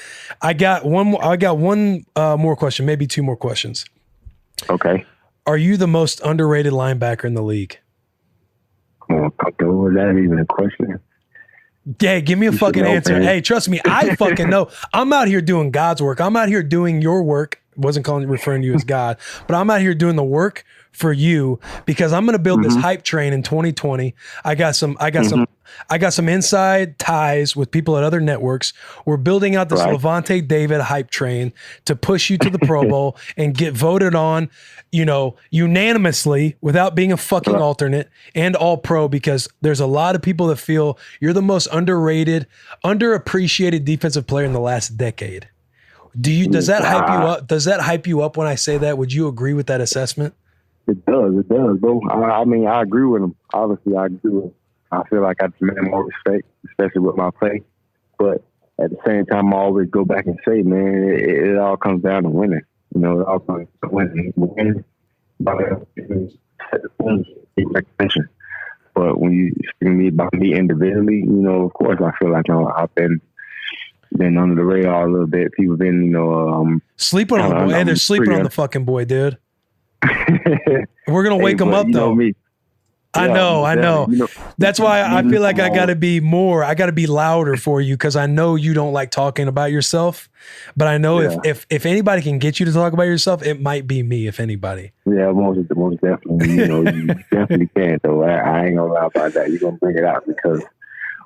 Speaker 1: I got one more question, maybe two more questions.
Speaker 8: Okay.
Speaker 1: Are you the most underrated linebacker in the league?
Speaker 8: Oh, was that even a question?
Speaker 1: Yeah, give me a fucking answer. Man. Hey, trust me, I fucking know. I'm out here doing God's work. I'm out here doing your work. Wasn't referring to you as God, but I'm out here doing the work for you because I'm going to build this hype train in 2020. I got some I got some inside ties with people at other networks. We're building out this Lavonte David hype train to push you to the Pro Bowl and get voted on, unanimously without being a fucking alternate and all pro, because there's a lot of people that feel you're the most underrated, underappreciated defensive player in the last decade. Does that hype you up? Does that hype you up when I say that? Would you agree with that assessment?
Speaker 8: It does, bro. I mean, I agree with him. Obviously, I agree with him. I feel like I demand more respect, especially with my play. But at the same time, I always go back and say, man, it all comes down to winning. It all comes down to winning. Winning by recognition. But when you speak to me about me individually, of course, I feel like I've been under the radar a little bit. People been,
Speaker 1: sleeping on the boy. Hey, they're sleeping on the fucking boy, dude. We're gonna wake him up though.
Speaker 8: Me.
Speaker 1: I know. That's why I feel like I gotta be louder for you, because I know you don't like talking about yourself. But I know if anybody can get you to talk about yourself, it might be me, if anybody.
Speaker 8: Yeah, most definitely. You definitely can though. I ain't gonna lie about that. You're gonna bring it out, because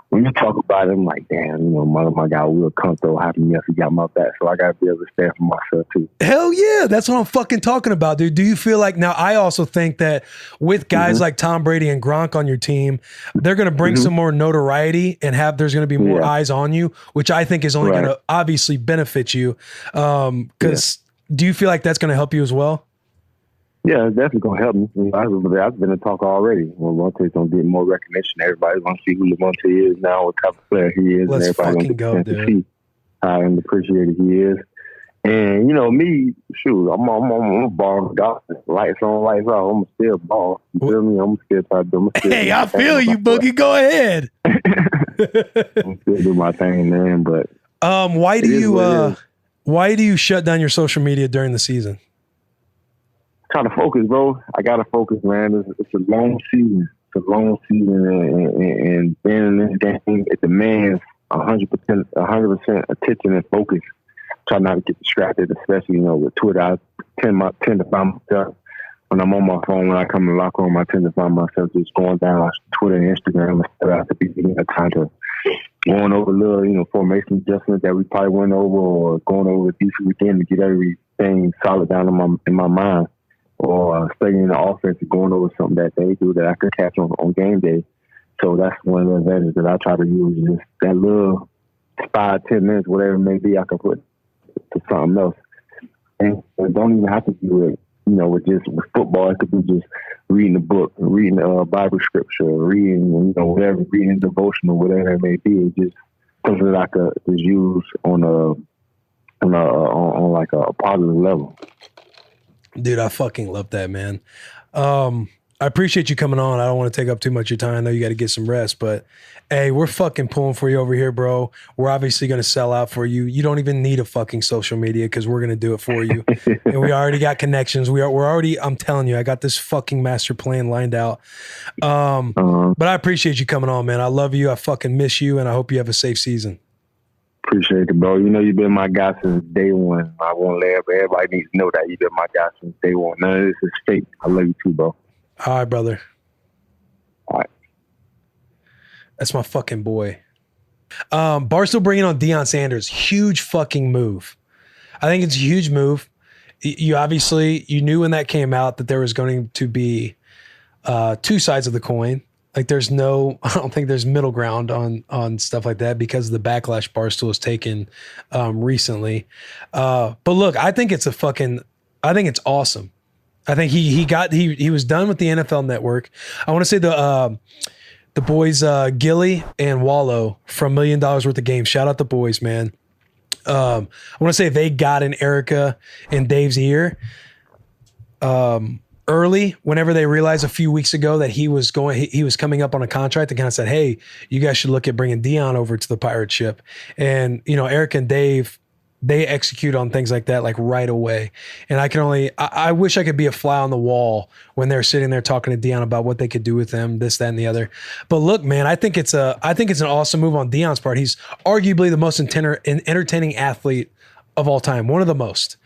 Speaker 8: when you talk about it, I'm like, damn, my guy Will Comto, happy enough he got my back, so I gotta be able to stand for myself too.
Speaker 1: Hell yeah, that's what I'm fucking talking about, dude. Do you feel like, now I also think that with guys like Tom Brady and Gronk on your team, they're gonna bring some more notoriety and there's gonna be more eyes on you, which I think is only gonna obviously benefit you. Because do you feel like that's gonna help you as well?
Speaker 8: Yeah, it's definitely gonna help me. I've been a talk already. Lavonte's gonna get more recognition. Everybody's gonna see who Lavonte is now, what type of player he is,
Speaker 1: Let's
Speaker 8: and everybody's
Speaker 1: fucking
Speaker 8: gonna get to see how appreciated he is. And me, shoot, I'm a ball guy. Lights on, lights off. I'm still ball. You feel me? I'm still trying to do.
Speaker 1: Hey, I feel you, Boogie. Go ahead.
Speaker 8: I'm still do my thing, man. But
Speaker 1: why do you shut down your social media during the season?
Speaker 8: Trying to focus, bro. I gotta focus, man. It's a long season. And being in this game, it demands 100% attention and focus. Try not to get distracted, especially with Twitter. I tend to find myself when I'm on my phone. When I come in the locker room, I tend to find myself just going down Twitter and Instagram instead of to be time to going over little formation adjustments that we probably went over, or going over the defense again to get everything solid down in my mind. Or studying the offense and going over something that they do that I could catch on game day. So that's one of the advantages that I try to use. Just that little 5-10 minutes, whatever it may be, I can put to something else. And it don't even have to do it, with football. It could be just reading a book, reading a Bible scripture, reading, whatever, reading a devotional, whatever it may be. It's just something that I could just use on a positive level.
Speaker 1: Dude, I fucking love that, man. I appreciate you coming on. I don't want to take up too much of your time. I know you got to get some rest, but hey, we're fucking pulling for you over here, bro. We're obviously going to sell out for you. You don't even need a fucking social media, because we're going to do it for you. And we already got connections. We're already, I'm telling you, I got this fucking master plan lined out. But I appreciate you coming on, man. I love you. I fucking miss you. And I hope you have a safe season.
Speaker 8: Appreciate it, bro. You've been my guy since day one. I want to let everybody needs to know that you've been my guy since day one. None of this is fake. I love you too, bro.
Speaker 1: All right, brother.
Speaker 8: All right.
Speaker 1: That's my fucking boy. Barstool bringing on Deion Sanders. Huge fucking move. I think it's a huge move. You obviously, you knew when that came out that there was going to be two sides of the coin. Like I don't think there's middle ground on stuff like that, because of the backlash Barstool has taken recently. But look, I think it's awesome. I think he was done with the NFL Network. I want to say the boys Gilly and Wallow from $1 Million Worth of Games. Shout out the boys, man. I want to say they got in Erica and Dave's ear early, whenever they realized a few weeks ago that he was coming up on a contract, and kind of said, hey, you guys should look at bringing Deion over to the pirate ship. And, Eric and Dave, they execute on things like that, like right away. And I wish I could be a fly on the wall when they're sitting there talking to Deion about what they could do with him, this, that, and the other. But look, man, I think it's an awesome move on Deion's part. He's arguably the most entertaining athlete of all time. One of the most.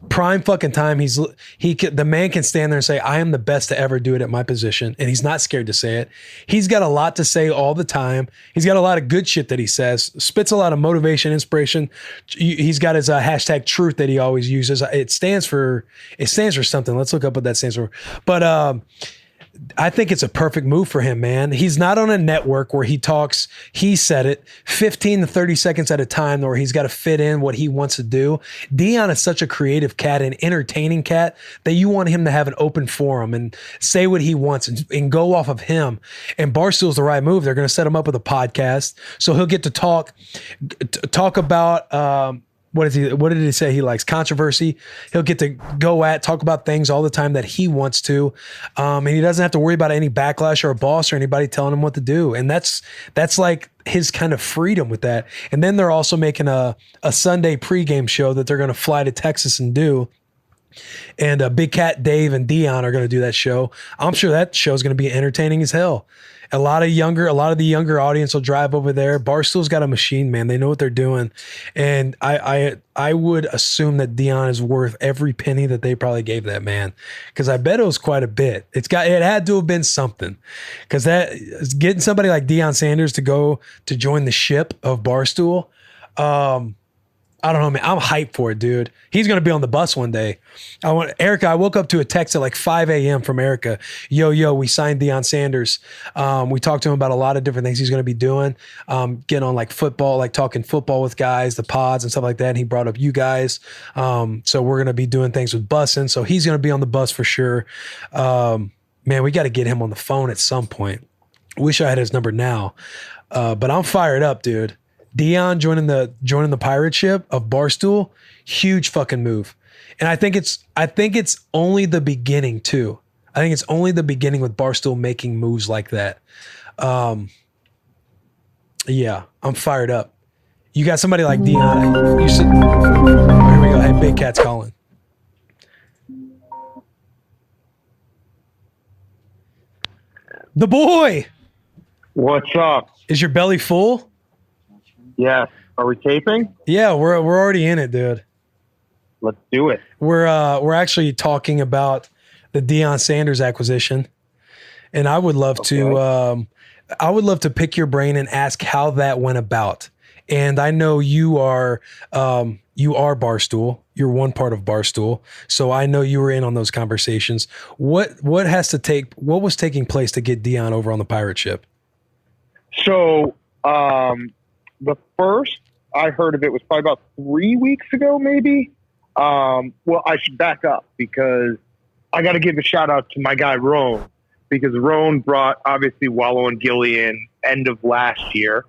Speaker 1: prime fucking time. The man can stand there and say, I am the best to ever do it at my position. And he's not scared to say it. He's got a lot to say all the time. He's got a lot of good shit that he says, spits a lot of motivation, inspiration. He's got his hashtag truth that he always uses. It stands for something. Let's look up what that stands for. But, I think it's a perfect move for him, man. He's not on a network where he talks, he said it, 15 to 30 seconds at a time where he's got to fit in what he wants to do. Deion is such a creative cat, an entertaining cat, that you want him to have an open forum and say what he wants and go off of him. And Barstool's the right move. They're going to set him up with a podcast. So he'll get to talk about, what did he say? He likes controversy. He'll get to talk about things all the time that he wants to. And he doesn't have to worry about any backlash or a boss or anybody telling him what to do. And that's like his kind of freedom with that. And then they're also making a Sunday pregame show that they're going to fly to Texas and do. And Big Cat Dave and Deion are going to do that show. I'm sure that show is going to be entertaining as hell. A lot of the younger audience will drive over there. Barstool's got a machine, man. They know what they're doing. And I would assume that Deion is worth every penny that they probably gave that man. Cause I bet it was quite a bit. It had to have been something. Cause that getting somebody like Deion Sanders to join the ship of Barstool. I don't know, man. I'm hyped for it, dude. He's going to be on the bus one day. Erica, I woke up to a text at like 5 a.m. from Erica. Yo, we signed Deion Sanders. We talked to him about a lot of different things he's going to be doing. Getting on like football, like talking football with guys, the pods and stuff like that. And he brought up you guys. So we're going to be doing things with Bussin. So he's going to be on the bus for sure. Man, we got to get him on the phone at some point. Wish I had his number now. But I'm fired up, dude. Deion joining the pirate ship of Barstool, huge fucking move. And I think it's only the beginning too. I think it's only the beginning with Barstool making moves like that. Yeah, I'm fired up. You got somebody like Deion. Here we go. Hey, Big Cat's calling. The boy.
Speaker 9: What's up?
Speaker 1: Is your belly full?
Speaker 9: Yes. Are we taping?
Speaker 1: Yeah, we're already in it, dude.
Speaker 9: Let's do it.
Speaker 1: We're actually talking about the Deion Sanders acquisition, and I would love to pick your brain and ask how that went about. And I know you are Barstool. You're one part of Barstool, so I know you were in on those conversations. What was taking place to get Deion over on the pirate ship?
Speaker 9: So, the first I heard of it was probably about 3 weeks ago, maybe. Well, I should back up because I got to give a shout out to my guy, Roan, because Roan brought obviously Wallow and Gilly in end of last year.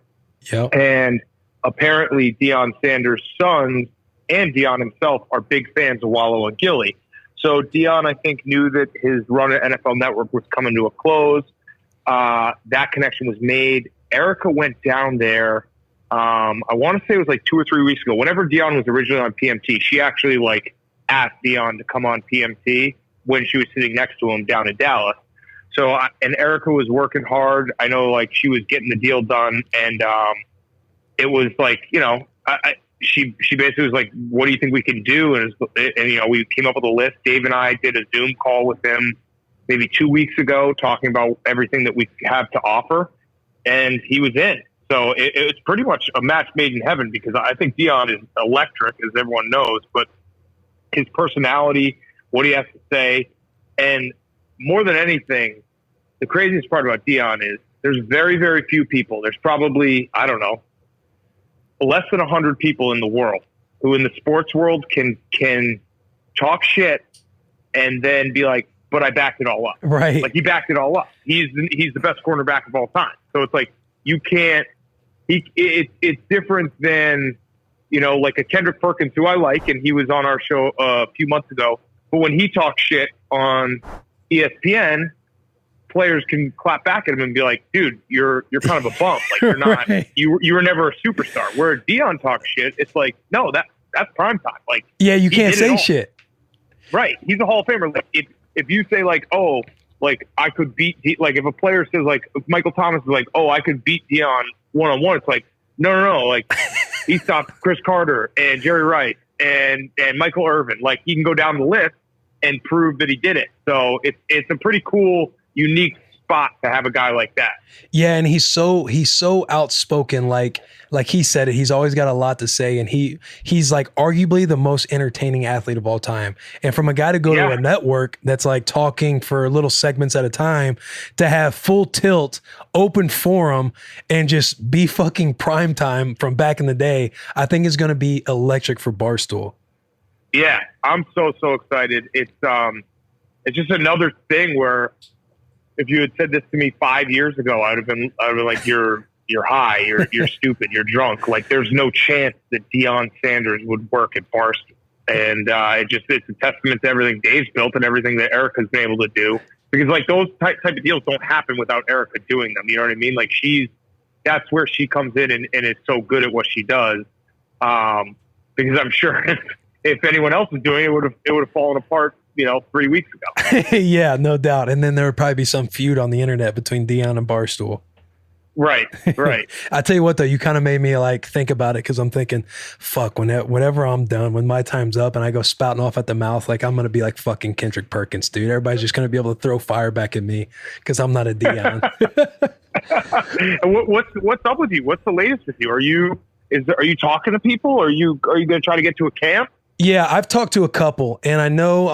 Speaker 1: Yep.
Speaker 9: And apparently Deion Sanders' sons and Deion himself are big fans of Wallow and Gilly. So Deion, I think, knew that his run at NFL Network was coming to a close. That connection was made. Erica went down there. I want to say it was like 2 or 3 weeks ago. Whenever Deion was originally on PMT, she actually like asked Deion to come on PMT when she was sitting next to him down in Dallas. So, and Erica was working hard. I know, like, she was getting the deal done, and it was like, you know, she basically was like, "What do you think we can do?" And you know, we came up with a list. Dave and I did a Zoom call with him maybe 2 weeks ago, talking about everything that we have to offer, and he was in. So it's pretty much a match made in heaven, because I think Deion is electric, as everyone knows, but his personality, what he has to say, and more than anything, the craziest part about Deion is there's very, very few people. There's probably, I don't know, less than 100 people in the world who in the sports world can talk shit and then be like, but I backed it all up.
Speaker 1: Right.
Speaker 9: Like, he backed it all up. He's the best cornerback of all time. So it's like, you can't, it's different than, you know, like a Kendrick Perkins, who I like, and he was on our show a few months ago. But when he talks shit on ESPN, players can clap back at him and be like, dude, you're kind of a bump. Like, you're not,
Speaker 1: Right.
Speaker 9: you were never a superstar. Where Deion talks shit, it's like, no, that's prime time. Like,
Speaker 1: Yeah, you
Speaker 9: he
Speaker 1: can't
Speaker 9: did it
Speaker 1: say
Speaker 9: all.
Speaker 1: shit.
Speaker 9: Right. He's a Hall of Famer. Like, if you say like, oh, like I could beat, like if a player says like, if Michael Thomas is like, oh, I could beat Deion one-on-one, it's like, no. Like, he stopped Chris Carter and Jerry Rice and Michael Irvin. Like, he can go down the list and prove that he did it. So it's a pretty cool, unique spot to have a guy like that.
Speaker 1: Yeah, and he's so outspoken. Like he said it, he's always got a lot to say, and he's like arguably the most entertaining athlete of all time. And from a guy to go to a network that's like talking for little segments at a time, to have full tilt, open forum, and just be fucking prime time from back in the day, I think is going to be electric for Barstool.
Speaker 9: Yeah, I'm so excited. It's just another thing where if you had said this to me 5 years ago, I'd have been like, you're high, you're stupid, you're drunk. Like, there's no chance that Deion Sanders would work at Barstool. And it's a testament to everything Dave's built and everything that Erica's been able to do. Because like those type of deals don't happen without Erica doing them. You know what I mean? Like, that's where she comes in and is so good at what she does. Because I'm sure if anyone else was doing it, it would have fallen apart, 3 weeks ago.
Speaker 1: Yeah, no doubt. And then there would probably be some feud on the internet between Deion and Barstool.
Speaker 9: Right.
Speaker 1: I tell you what, though, you kind of made me like think about it, because I'm thinking, fuck, whenever I'm done, when my time's up and I go spouting off at the mouth, like I'm going to be like fucking Kendrick Perkins, dude. Everybody's just going to be able to throw fire back at me because I'm not a Deion.
Speaker 9: What's up with you? What's the latest with you? Are you talking to people? Are you going to try to get to a camp?
Speaker 1: Yeah, I've talked to a couple, and I know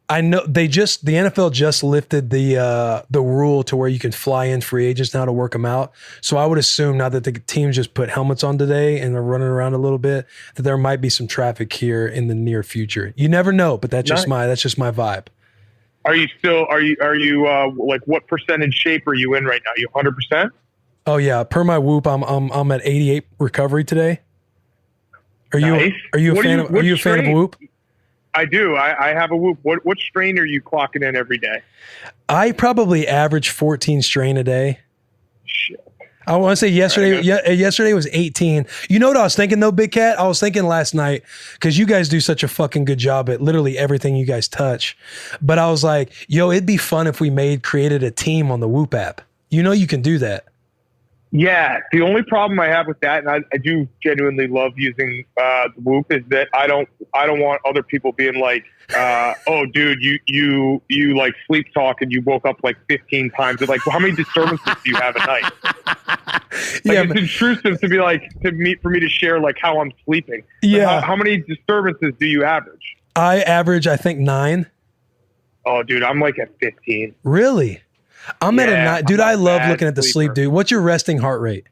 Speaker 1: the NFL just lifted the rule to where you can fly in free agents now to work them out. So I would assume now that the teams just put helmets on today and they're running around a little bit, that there might be some traffic here in the near future. You never know, but that's just my vibe.
Speaker 9: Are you like, what percentage shape are you in right now? You 100%?
Speaker 1: Oh yeah, per my Whoop, I'm at 88 recovery today. Are you a fan of Whoop?
Speaker 9: I do. I have a Whoop. What strain are you clocking in every day?
Speaker 1: I probably average 14 strain a day.
Speaker 9: Shit.
Speaker 1: I want to say yesterday was 18. You know what I was thinking though, Big Cat? I was thinking last night, because you guys do such a fucking good job at literally everything you guys touch. But I was like, yo, it'd be fun if we created a team on the Whoop app. You know you can do that.
Speaker 9: Yeah, the only problem I have with that, and I do genuinely love using the Whoop, is that I don't want other people being like, oh, dude, you like sleep talk and you woke up like 15 times. They're like, well, how many disturbances do you have at night? It's intrusive to be like for me to share like how I'm sleeping.
Speaker 1: Yeah.
Speaker 9: How many disturbances do you average?
Speaker 1: I average, I think 9.
Speaker 9: Oh, dude, I'm like at 15.
Speaker 1: Really? I'm at a 9. Dude, I love looking at the
Speaker 9: sleeper.
Speaker 1: sleep, dude. What's your resting heart rate?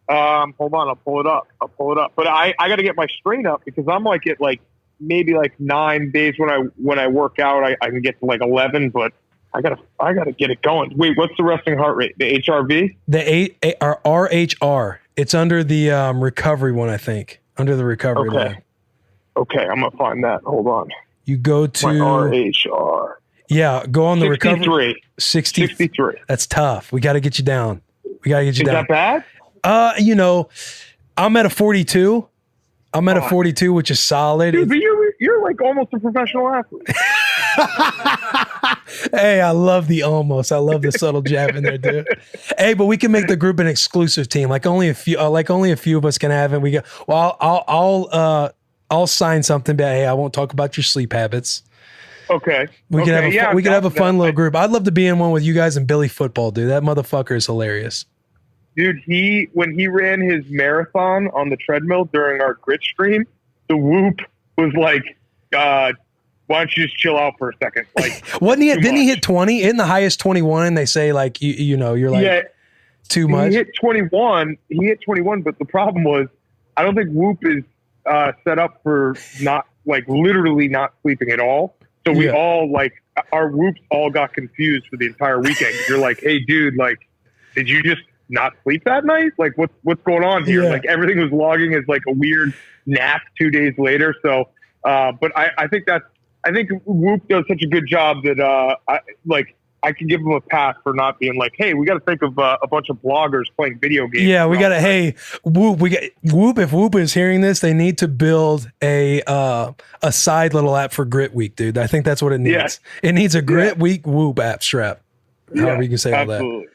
Speaker 9: Hold on, I'll pull it up. But I got to get my strain up, because I'm like at like maybe like 9 days when I work out, I can get to like 11, but I gotta get it going. Wait, what's the resting heart rate? The HRV?
Speaker 1: The RHR. It's under the recovery one, I think. Under the recovery line.
Speaker 9: Okay, I'm gonna find that. Hold on.
Speaker 1: You go to
Speaker 9: my RHR.
Speaker 1: Yeah, go on the
Speaker 9: 63.
Speaker 1: recovery. 63. That's tough. We got to get you down. Down.
Speaker 9: Is that bad?
Speaker 1: I'm at a 42. I'm at a 42, which is solid.
Speaker 9: Dude, but you're like almost a professional athlete.
Speaker 1: Hey, I love the almost. I love the subtle jab in there, dude. Hey, but we can make the group an exclusive team. Like only a few of us can have it. We go. Well, I'll sign something. But hey, I won't talk about your sleep habits.
Speaker 9: Okay.
Speaker 1: We can have a fun little group. I'd love to be in one with you guys and Billy Football, dude. That motherfucker is hilarious.
Speaker 9: Dude, when he ran his marathon on the treadmill during our grit stream, the Whoop was like, why don't you just chill out for a second? Like,
Speaker 1: didn't he hit 20? In the highest 21, and they say like you're like too much.
Speaker 9: He hit 21, but the problem was I don't think Whoop is set up for literally not sleeping at all. So we all our Whoops all got confused for the entire weekend. You're like, hey, dude, like, did you just not sleep that night? Like, what's going on here?
Speaker 1: Yeah.
Speaker 9: Like, everything was logging as like a weird nap 2 days later. So, but I think Whoop does such a good job that I can give them a pass for not being like, hey, we got to think of a bunch of bloggers playing video games.
Speaker 1: Yeah, we got to. Hey, Whoop, Whoop. If Whoop is hearing this, they need to build a side little app for Grit Week, dude. I think that's what it needs. Yeah. It needs a Grit Week Whoop app strap. However you can say all that.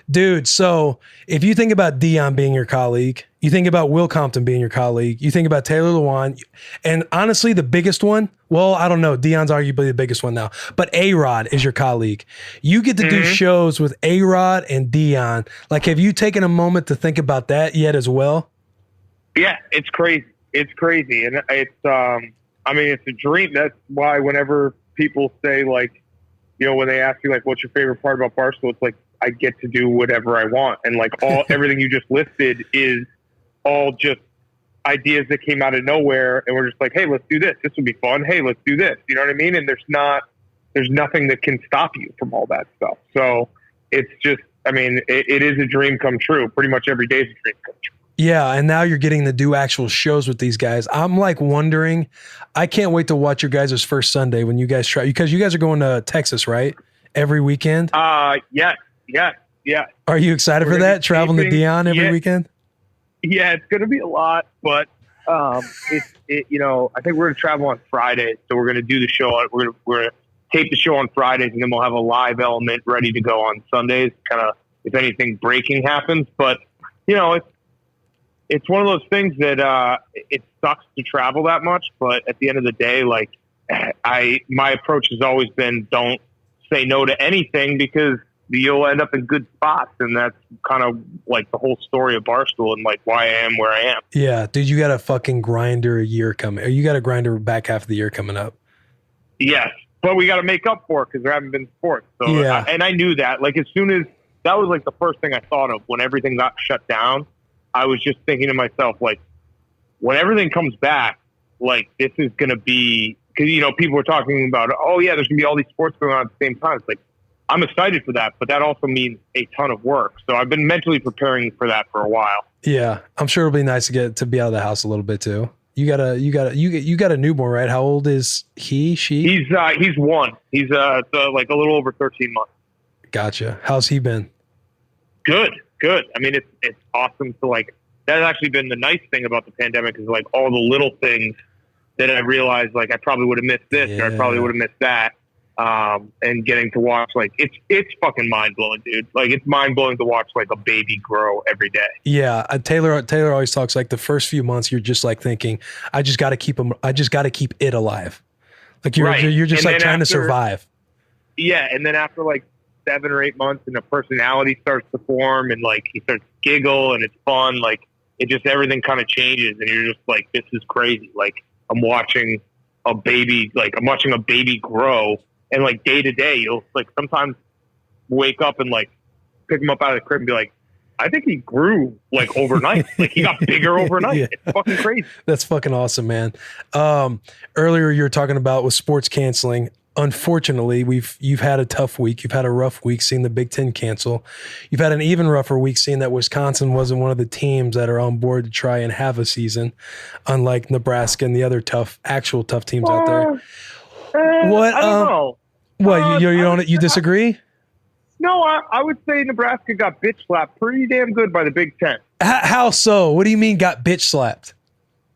Speaker 1: Dude, so if you think about Deion being your colleague, you think about Will Compton being your colleague, you think about Taylor Lewan, and honestly, the biggest one, well, I don't know, Deion's arguably the biggest one now, but A-Rod is your colleague. You get to do shows with A-Rod and Deion. Like, have you taken a moment to think about that yet as well?
Speaker 9: Yeah, it's crazy. It's crazy. And it's, I mean, it's a dream. That's why whenever people say, like, you know, when they ask you, like, what's your favorite part about Barstool, it's like, I get to do whatever I want. And, like, everything you just listed is all just ideas that came out of nowhere. And we're just like, hey, let's do this. This would be fun. Hey, let's do this. You know what I mean? And there's nothing that can stop you from all that stuff. So it's just, I mean, it is a dream come true. Pretty much every day is a dream come true.
Speaker 1: Yeah, and now you're getting to do actual shows with these guys. I'm like wondering, I can't wait to watch your guys' first Sunday when you guys try, because you guys are going to Texas, right? Every weekend?
Speaker 9: Yes.
Speaker 1: Are you excited for that? Traveling to Deion every weekend?
Speaker 9: Yeah, it's going to be a lot, but you know, I think we're going to travel on Friday, so we're going to do the show. We're going to tape the show on Fridays, and then we'll have a live element ready to go on Sundays, kind of if anything breaking happens. But you know, it's one of those things that it sucks to travel that much, but at the end of the day, like my approach has always been, don't say no to anything, because you'll end up in good spots. And that's kind of like the whole story of Barstool and like why I am where I am.
Speaker 1: Yeah, dude, you got a fucking grinder year coming, or you got a grinder back half of the year coming up.
Speaker 9: Yes, but we got to make up for it because there haven't been sports. So,
Speaker 1: yeah.
Speaker 9: And I knew that, like, as soon as that was like the first thing I thought of when everything got shut down, I was just thinking to myself, like, when everything comes back, like, this is going to be, because, you know, people were talking about, oh, yeah, there's going to be all these sports going on at the same time. It's like, I'm excited for that, but that also means a ton of work. So I've been mentally preparing for that for a while.
Speaker 1: Yeah, I'm sure it'll be nice to get to be out of the house a little bit too. You got a newborn, right? How old is he? She?
Speaker 9: He's one. He's like a little over 13 months.
Speaker 1: Gotcha. How's he been?
Speaker 9: Good. I mean, it's awesome to, like, that's actually been the nice thing about the pandemic is, like, all the little things that I realized, like, I probably would have missed this or I probably would have missed that. And getting to watch, like, it's fucking mind blowing, dude. Like, it's mind blowing to watch, like, a baby grow every day.
Speaker 1: Yeah. Taylor always talks, like, the first few months, you're just like thinking, I just got to keep it alive. Like you're just like trying to survive.
Speaker 9: Yeah. And then after like 7 or 8 months and a personality starts to form and like he starts to giggle and it's fun, like it just, everything kind of changes and you're just like, this is crazy. Like I'm watching a baby grow. And like day to day, you'll like sometimes wake up and like pick him up out of the crib and be like, I think he grew like overnight. Like he got bigger overnight. Yeah. It's fucking crazy.
Speaker 1: That's fucking awesome, man. Earlier you were talking about with sports canceling. Unfortunately, you've had a tough week. You've had a rough week seeing the Big Ten cancel. You've had an even rougher week seeing that Wisconsin wasn't one of the teams that are on board to try and have a season, unlike Nebraska and the other actual tough teams out there. What?
Speaker 9: I don't know.
Speaker 1: What you disagree?
Speaker 9: No, I would say Nebraska got bitch slapped pretty damn good by the Big Ten.
Speaker 1: How so? What do you mean got bitch slapped?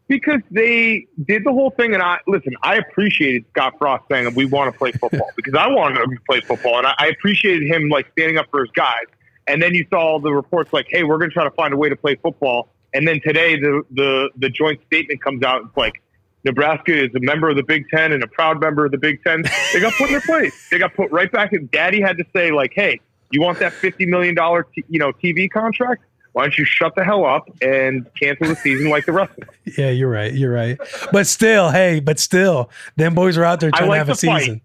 Speaker 9: Because they did the whole thing, and I appreciated Scott Frost saying we want to play football because I wanted to play football, and I appreciated him like standing up for his guys. And then you saw the reports like, hey, we're going to try to find a way to play football. And then today the joint statement comes out. It's like, Nebraska is a member of the Big Ten and a proud member of the Big Ten. They got put in their place. They got put right back in. Daddy had to say, like, hey, you want that $50 million TV contract? Why don't you shut the hell up and cancel the season like the rest of them?
Speaker 1: Yeah, you're right. But still, them boys are out there trying to have a season.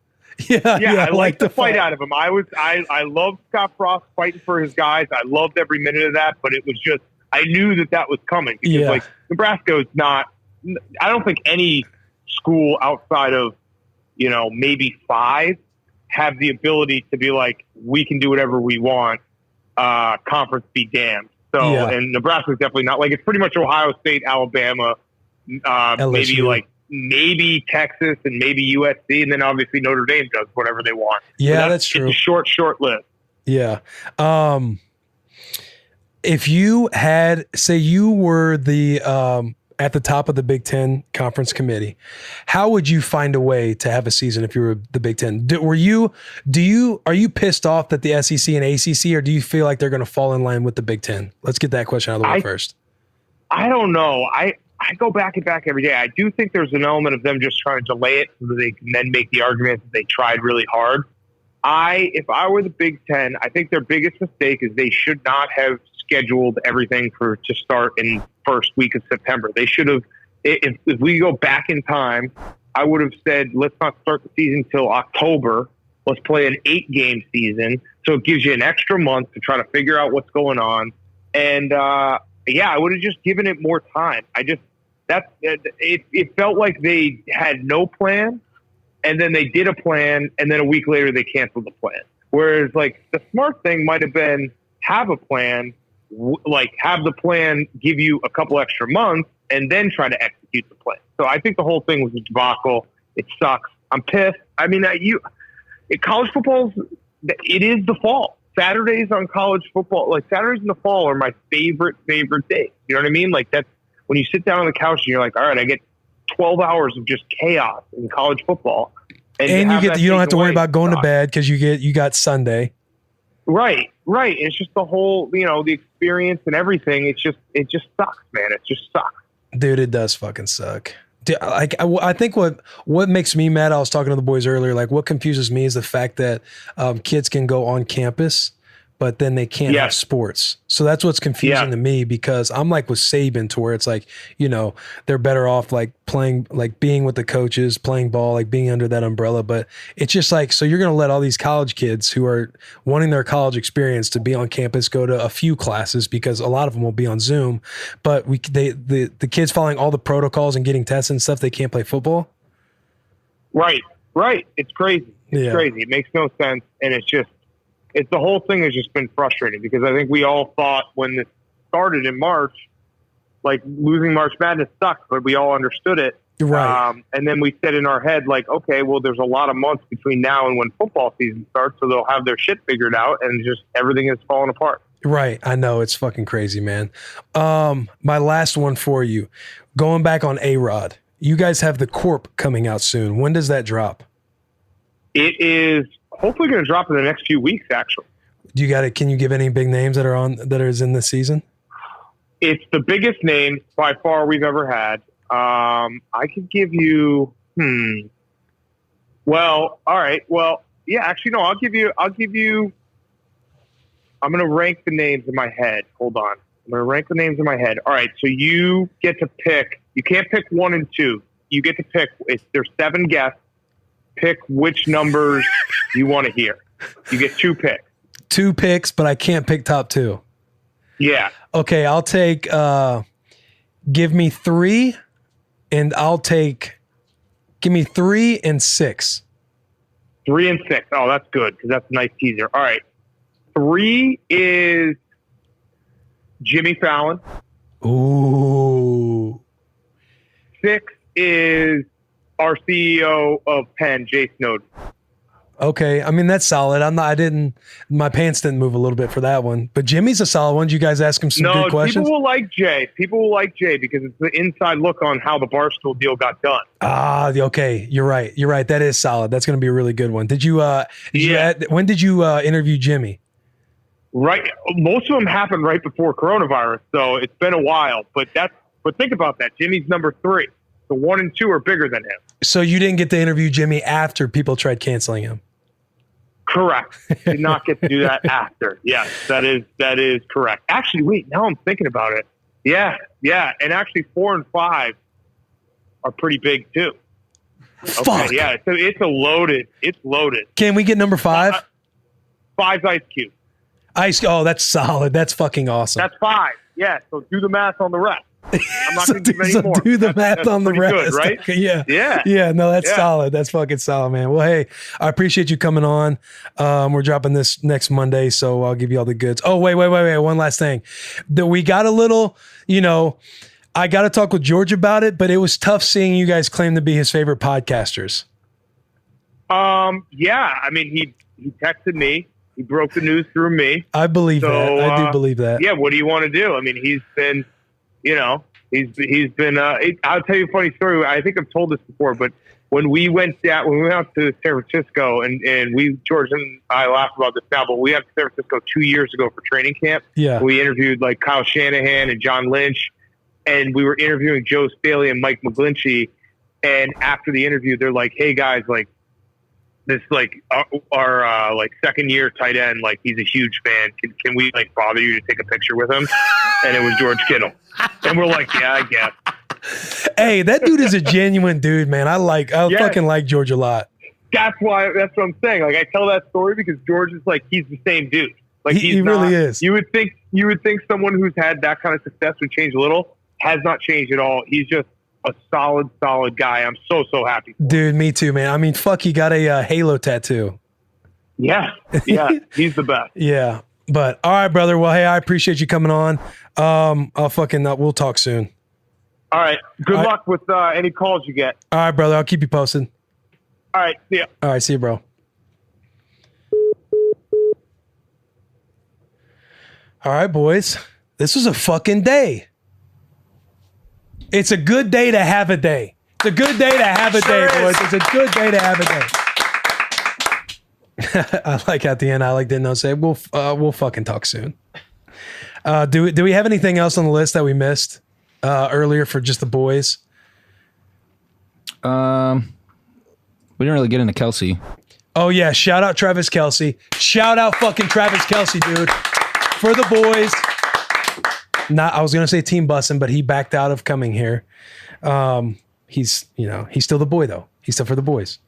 Speaker 1: Yeah,
Speaker 9: I like the fight out of him. I loved Scott Frost fighting for his guys. I loved every minute of that, but it was just, I knew that was coming because like Nebraska is not, I don't think any school outside of, maybe 5 have the ability to be like, we can do whatever we want, conference be damned. So, and Nebraska's definitely not, like, it's pretty much Ohio State, Alabama, maybe Texas and maybe USC, and then obviously Notre Dame does whatever they want.
Speaker 1: Yeah, that's true.
Speaker 9: It's a short list.
Speaker 1: Yeah. If you had, say you were the at the top of the Big Ten conference committee, how would you find a way to have a season if you were the Big Ten? Are you pissed off that the SEC and ACC, or do you feel like they're going to fall in line with the Big Ten? Let's get that question out of the way first.
Speaker 9: I don't know. I go back and back every day. I do think there's an element of them just trying to delay it so that they can then make the argument that they tried really hard. If I were the Big Ten, I think their biggest mistake is they should not have scheduled everything to start in first week of September. They should have, if we go back in time, I would have said, let's not start the season till October. Let's play an 8-game season. So it gives you an extra month to try to figure out what's going on. And, I would have just given it more time. It felt like they had no plan, and then they did a plan, and then a week later they canceled the plan. Whereas, like, the smart thing might have been have a plan, have the plan give you a couple extra months, and then try to execute the plan. So I think the whole thing was a debacle. It sucks. I'm pissed. I mean, college football, it is the fall. Saturdays on college football, like Saturdays in the fall are my favorite days. You know what I mean? Like, that's when you sit down on the couch and you're like, all right, I get 12 hours of just chaos in college football. And
Speaker 1: you don't have to worry about going to bed because you got Sunday. Right.
Speaker 9: It's just the whole, the experience and everything. It just sucks, man. It just sucks.
Speaker 1: Dude, it does fucking suck. Dude, I think what makes me mad, I was talking to the boys earlier, like what confuses me is the fact that kids can go on campus, but then they can't have sports. So that's what's confusing to me, because I'm like with Saban, to where it's like, they're better off like playing, like being with the coaches, playing ball, like being under that umbrella. But it's just like, so you're going to let all these college kids who are wanting their college experience to be on campus go to a few classes, because a lot of them will be on Zoom, but the kids following all the protocols and getting tested and stuff, they can't play football.
Speaker 9: Right. It's crazy. It's crazy. It makes no sense. And the whole thing has just been frustrating, because I think we all thought when this started in March, like losing March Madness sucks, but we all understood it.
Speaker 1: Right.
Speaker 9: And then we said in our head, like, okay, well, there's a lot of months between now and when football season starts, so they'll have their shit figured out, and just everything is falling apart.
Speaker 1: Right. I know. It's fucking crazy, man. My last one for you, going back on A-Rod, you guys have the Corp coming out soon. When does that drop?
Speaker 9: It is hopefully going to drop in the next few weeks, actually.
Speaker 1: Can you give any big names that are in this season?
Speaker 9: It's the biggest name by far we've ever had. I could give you, well, all right. Well, yeah, actually, no, I'll give you, I'm going to rank the names in my head. Hold on. I'm going to rank the names in my head. All right. So you get to pick, you can't pick 1 and 2. You get to pick, there's 7 guests. Pick which numbers you want to hear. You get 2 picks.
Speaker 1: 2 picks, but I can't pick top 2.
Speaker 9: Yeah.
Speaker 1: Okay, I'll take give me 3, and give me 3 and 6.
Speaker 9: 3 and 6. Oh, that's good, because that's a nice teaser. All right. 3 is Jimmy Fallon.
Speaker 1: Ooh.
Speaker 9: 6 is our CEO of Penn, Jay Snowden.
Speaker 1: Okay, I mean that's solid. My pants didn't move a little bit for that one, but Jimmy's a solid one. Did you guys ask him some good questions?
Speaker 9: People will like Jay. People will like Jay because it's the inside look on how the Barstool deal got done.
Speaker 1: Okay, you're right. That is solid. That's going to be a really good one. When did you interview Jimmy?
Speaker 9: Right, most of them happened right before coronavirus, so it's been a while. But think about that. Jimmy's number 3. The 1 and 2 are bigger than him.
Speaker 1: So you didn't get to interview Jimmy after people tried canceling him?
Speaker 9: Correct. Did not get to do that after. Yes, that is correct. Actually, wait, now I'm thinking about it. Yeah. And actually 4 and 5 are pretty big too.
Speaker 1: Fuck.
Speaker 9: Okay, yeah, so it's loaded.
Speaker 1: Can we get number 5?
Speaker 9: 5's Ice Cube.
Speaker 1: Oh, that's solid. That's fucking awesome.
Speaker 9: That's 5. Yeah, so do the math on the rest. I'm not going to give any more.
Speaker 1: Do the math on the rest.
Speaker 9: Good, right?
Speaker 1: Okay, yeah. No, that's solid. That's fucking solid, man. Well, hey, I appreciate you coming on. We're dropping this next Monday, so I'll give you all the goods. Oh, wait. One last thing. We got a little, I got to talk with George about it, but it was tough seeing you guys claim to be his favorite podcasters.
Speaker 9: Yeah. I mean, he texted me. He broke the news through me.
Speaker 1: I believe that. I do believe that.
Speaker 9: Yeah. What do you want to do? I mean, he's been You know, he's been. I'll tell you a funny story. I think I've told this before, but when we went out to San Francisco, and George and I laugh about this now, but we went to San Francisco 2 years ago for training camp.
Speaker 1: Yeah,
Speaker 9: we interviewed like Kyle Shanahan and John Lynch, and we were interviewing Joe Staley and Mike McGlinchey. And after the interview, they're like, "Hey guys, like this, like our like second year tight end, like he's a huge fan. Can we like bother you to take a picture with him?" And it was George Kittle, and we're like, "Yeah, I guess."
Speaker 1: Hey, that dude is a genuine dude, man. I fucking like George a lot.
Speaker 9: That's what I'm saying. Like I tell that story because George is like he's the same dude. Like
Speaker 1: he really is.
Speaker 9: You would think someone who's had that kind of success would change a little. Has not changed at all. He's just a solid guy. I'm so happy.
Speaker 1: Dude, me too, man. I mean, fuck, he got a Halo tattoo.
Speaker 9: Yeah, he's the best.
Speaker 1: Yeah, but all right, brother. Well, hey, I appreciate you coming on. We'll talk soon.
Speaker 9: All right. Good luck with any calls you get.
Speaker 1: All right, brother. I'll keep you posted.
Speaker 9: All right. See ya.
Speaker 1: All right. See you, bro. All right, boys. This was a fucking day. It's a good day to have a day. It's a good day to have a day, boys. It's a good day to have a day. I like at the end, I didn't say, we'll fucking talk soon. Do we have anything else on the list that we missed earlier for just the boys?
Speaker 5: We didn't really get into Kelsey.
Speaker 1: Oh yeah, shout out Travis Kelce. Shout out fucking Travis Kelce, dude. For the boys. I was gonna say Team Bussin, but he backed out of coming here. He's still the boy though. He's still for the boys.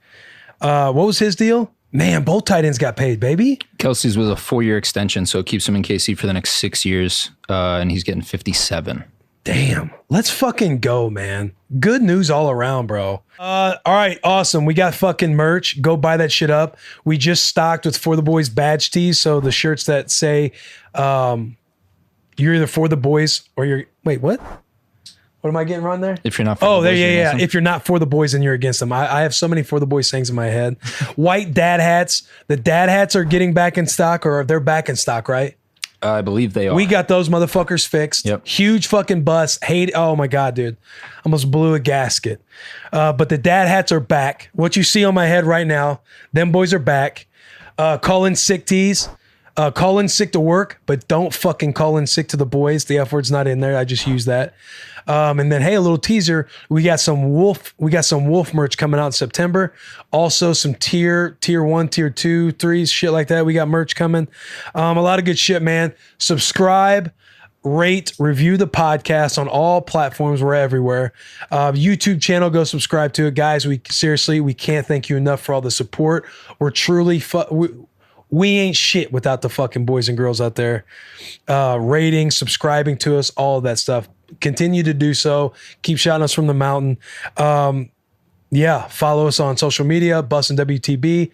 Speaker 1: What was his deal? Man, both tight ends got paid, baby.
Speaker 5: Kelsey's was a 4-year extension, so it keeps him in KC for the next 6 years, and he's getting 57.
Speaker 1: Damn. Let's fucking go, man. Good news all around, bro. All right, awesome. We got fucking merch. Go buy that shit up. We just stocked with For the Boys badge tees, so the shirts that say you're either for the boys or you're... Wait, what? What am I getting wrong there?
Speaker 5: If you're not for the boys,
Speaker 1: yeah. If you're not for the boys, then you're against them. I have so many For the Boys things in my head. White dad hats. The dad hats are getting back in stock, or they're back in stock, right?
Speaker 5: I believe they are.
Speaker 1: We got those motherfuckers fixed.
Speaker 5: Yep.
Speaker 1: Huge fucking bust. Oh my God, dude. Almost blew a gasket. But the dad hats are back. What you see on my head right now, them boys are back. Call in sick tees. Call in sick to work, but don't fucking call in sick to the boys. The F word's not in there. I just use that. And then, hey, a little teaser. We got some Wolf merch coming out in September. Also some tier 1, tier 2, 3, shit like that. We got merch coming. A lot of good shit, man. Subscribe, rate, review the podcast on all platforms. We're everywhere. YouTube channel, go subscribe to it. Guys, we can't thank you enough for all the support. We're truly we ain't shit without the fucking boys and girls out there rating, subscribing to us, all of that stuff. Continue to do so. Keep shouting us from the mountain. Follow us on social media, Bussin WTB.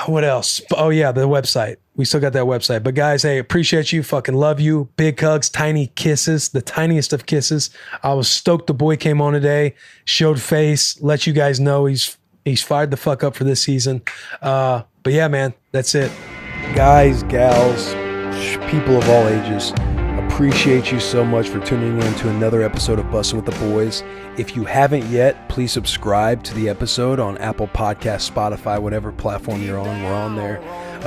Speaker 1: What else? Oh yeah, the website. We still got that website. But guys, hey, appreciate you. Fucking love you. Big hugs, tiny kisses, the tiniest of kisses. I was stoked the boy came on today, showed face, let you guys know he's fired the fuck up for this season. But yeah, man, that's it. Guys, gals, people of all ages, appreciate you so much for tuning in to another episode of Bussin' with the Boys. If you haven't yet, please subscribe to the episode on Apple Podcasts, Spotify, whatever platform you're on. We're on there.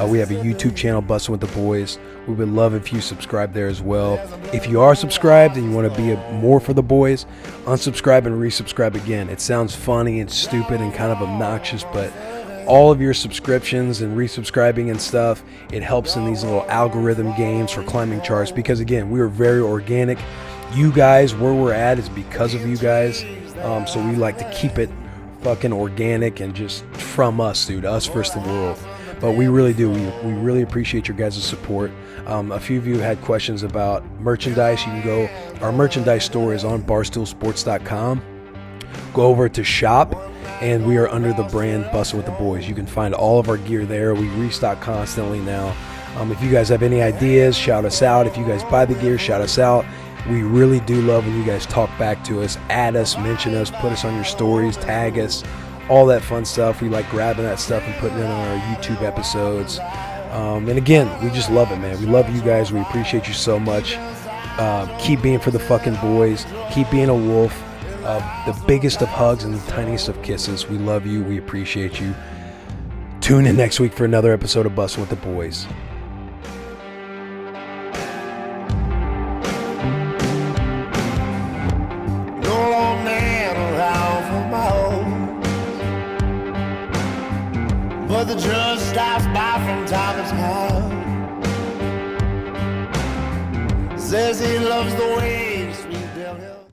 Speaker 1: We have a YouTube channel, Bussin' with the Boys. We would love if you subscribe there as well. If you are subscribed and you want to be more for the boys, unsubscribe and resubscribe again. It sounds funny and stupid and kind of obnoxious, but all of your subscriptions and resubscribing and stuff, it helps in these little algorithm games for climbing charts, because again, we are very organic. You guys, where we're at is because of you guys. So we like to keep it fucking organic and just from us, dude, us versus the world. But we really do. We really appreciate your guys' support. A few of you had questions about merchandise. You can go, our merchandise store is on barstoolsports.com. Go over to shop, and we are under the brand Bussin' with the Boys. You can find all of our gear there. We restock constantly now. If you guys have any ideas, shout us out. If you guys buy the gear, shout us out. We really do love when you guys talk back to us, add us, mention us, put us on your stories, tag us, all that fun stuff. We like grabbing that stuff and putting it on our YouTube episodes. And again, we just love it, man. We love you guys. We appreciate you so much. Keep being for the fucking boys. Keep being a wolf. The biggest of hugs and the tiniest of kisses. We love you. We appreciate you. Tune in next week for another episode of Bussin' with the Boys.
Speaker 10: No old man around for my own, but the judge stops by from time to time. Says he loves the way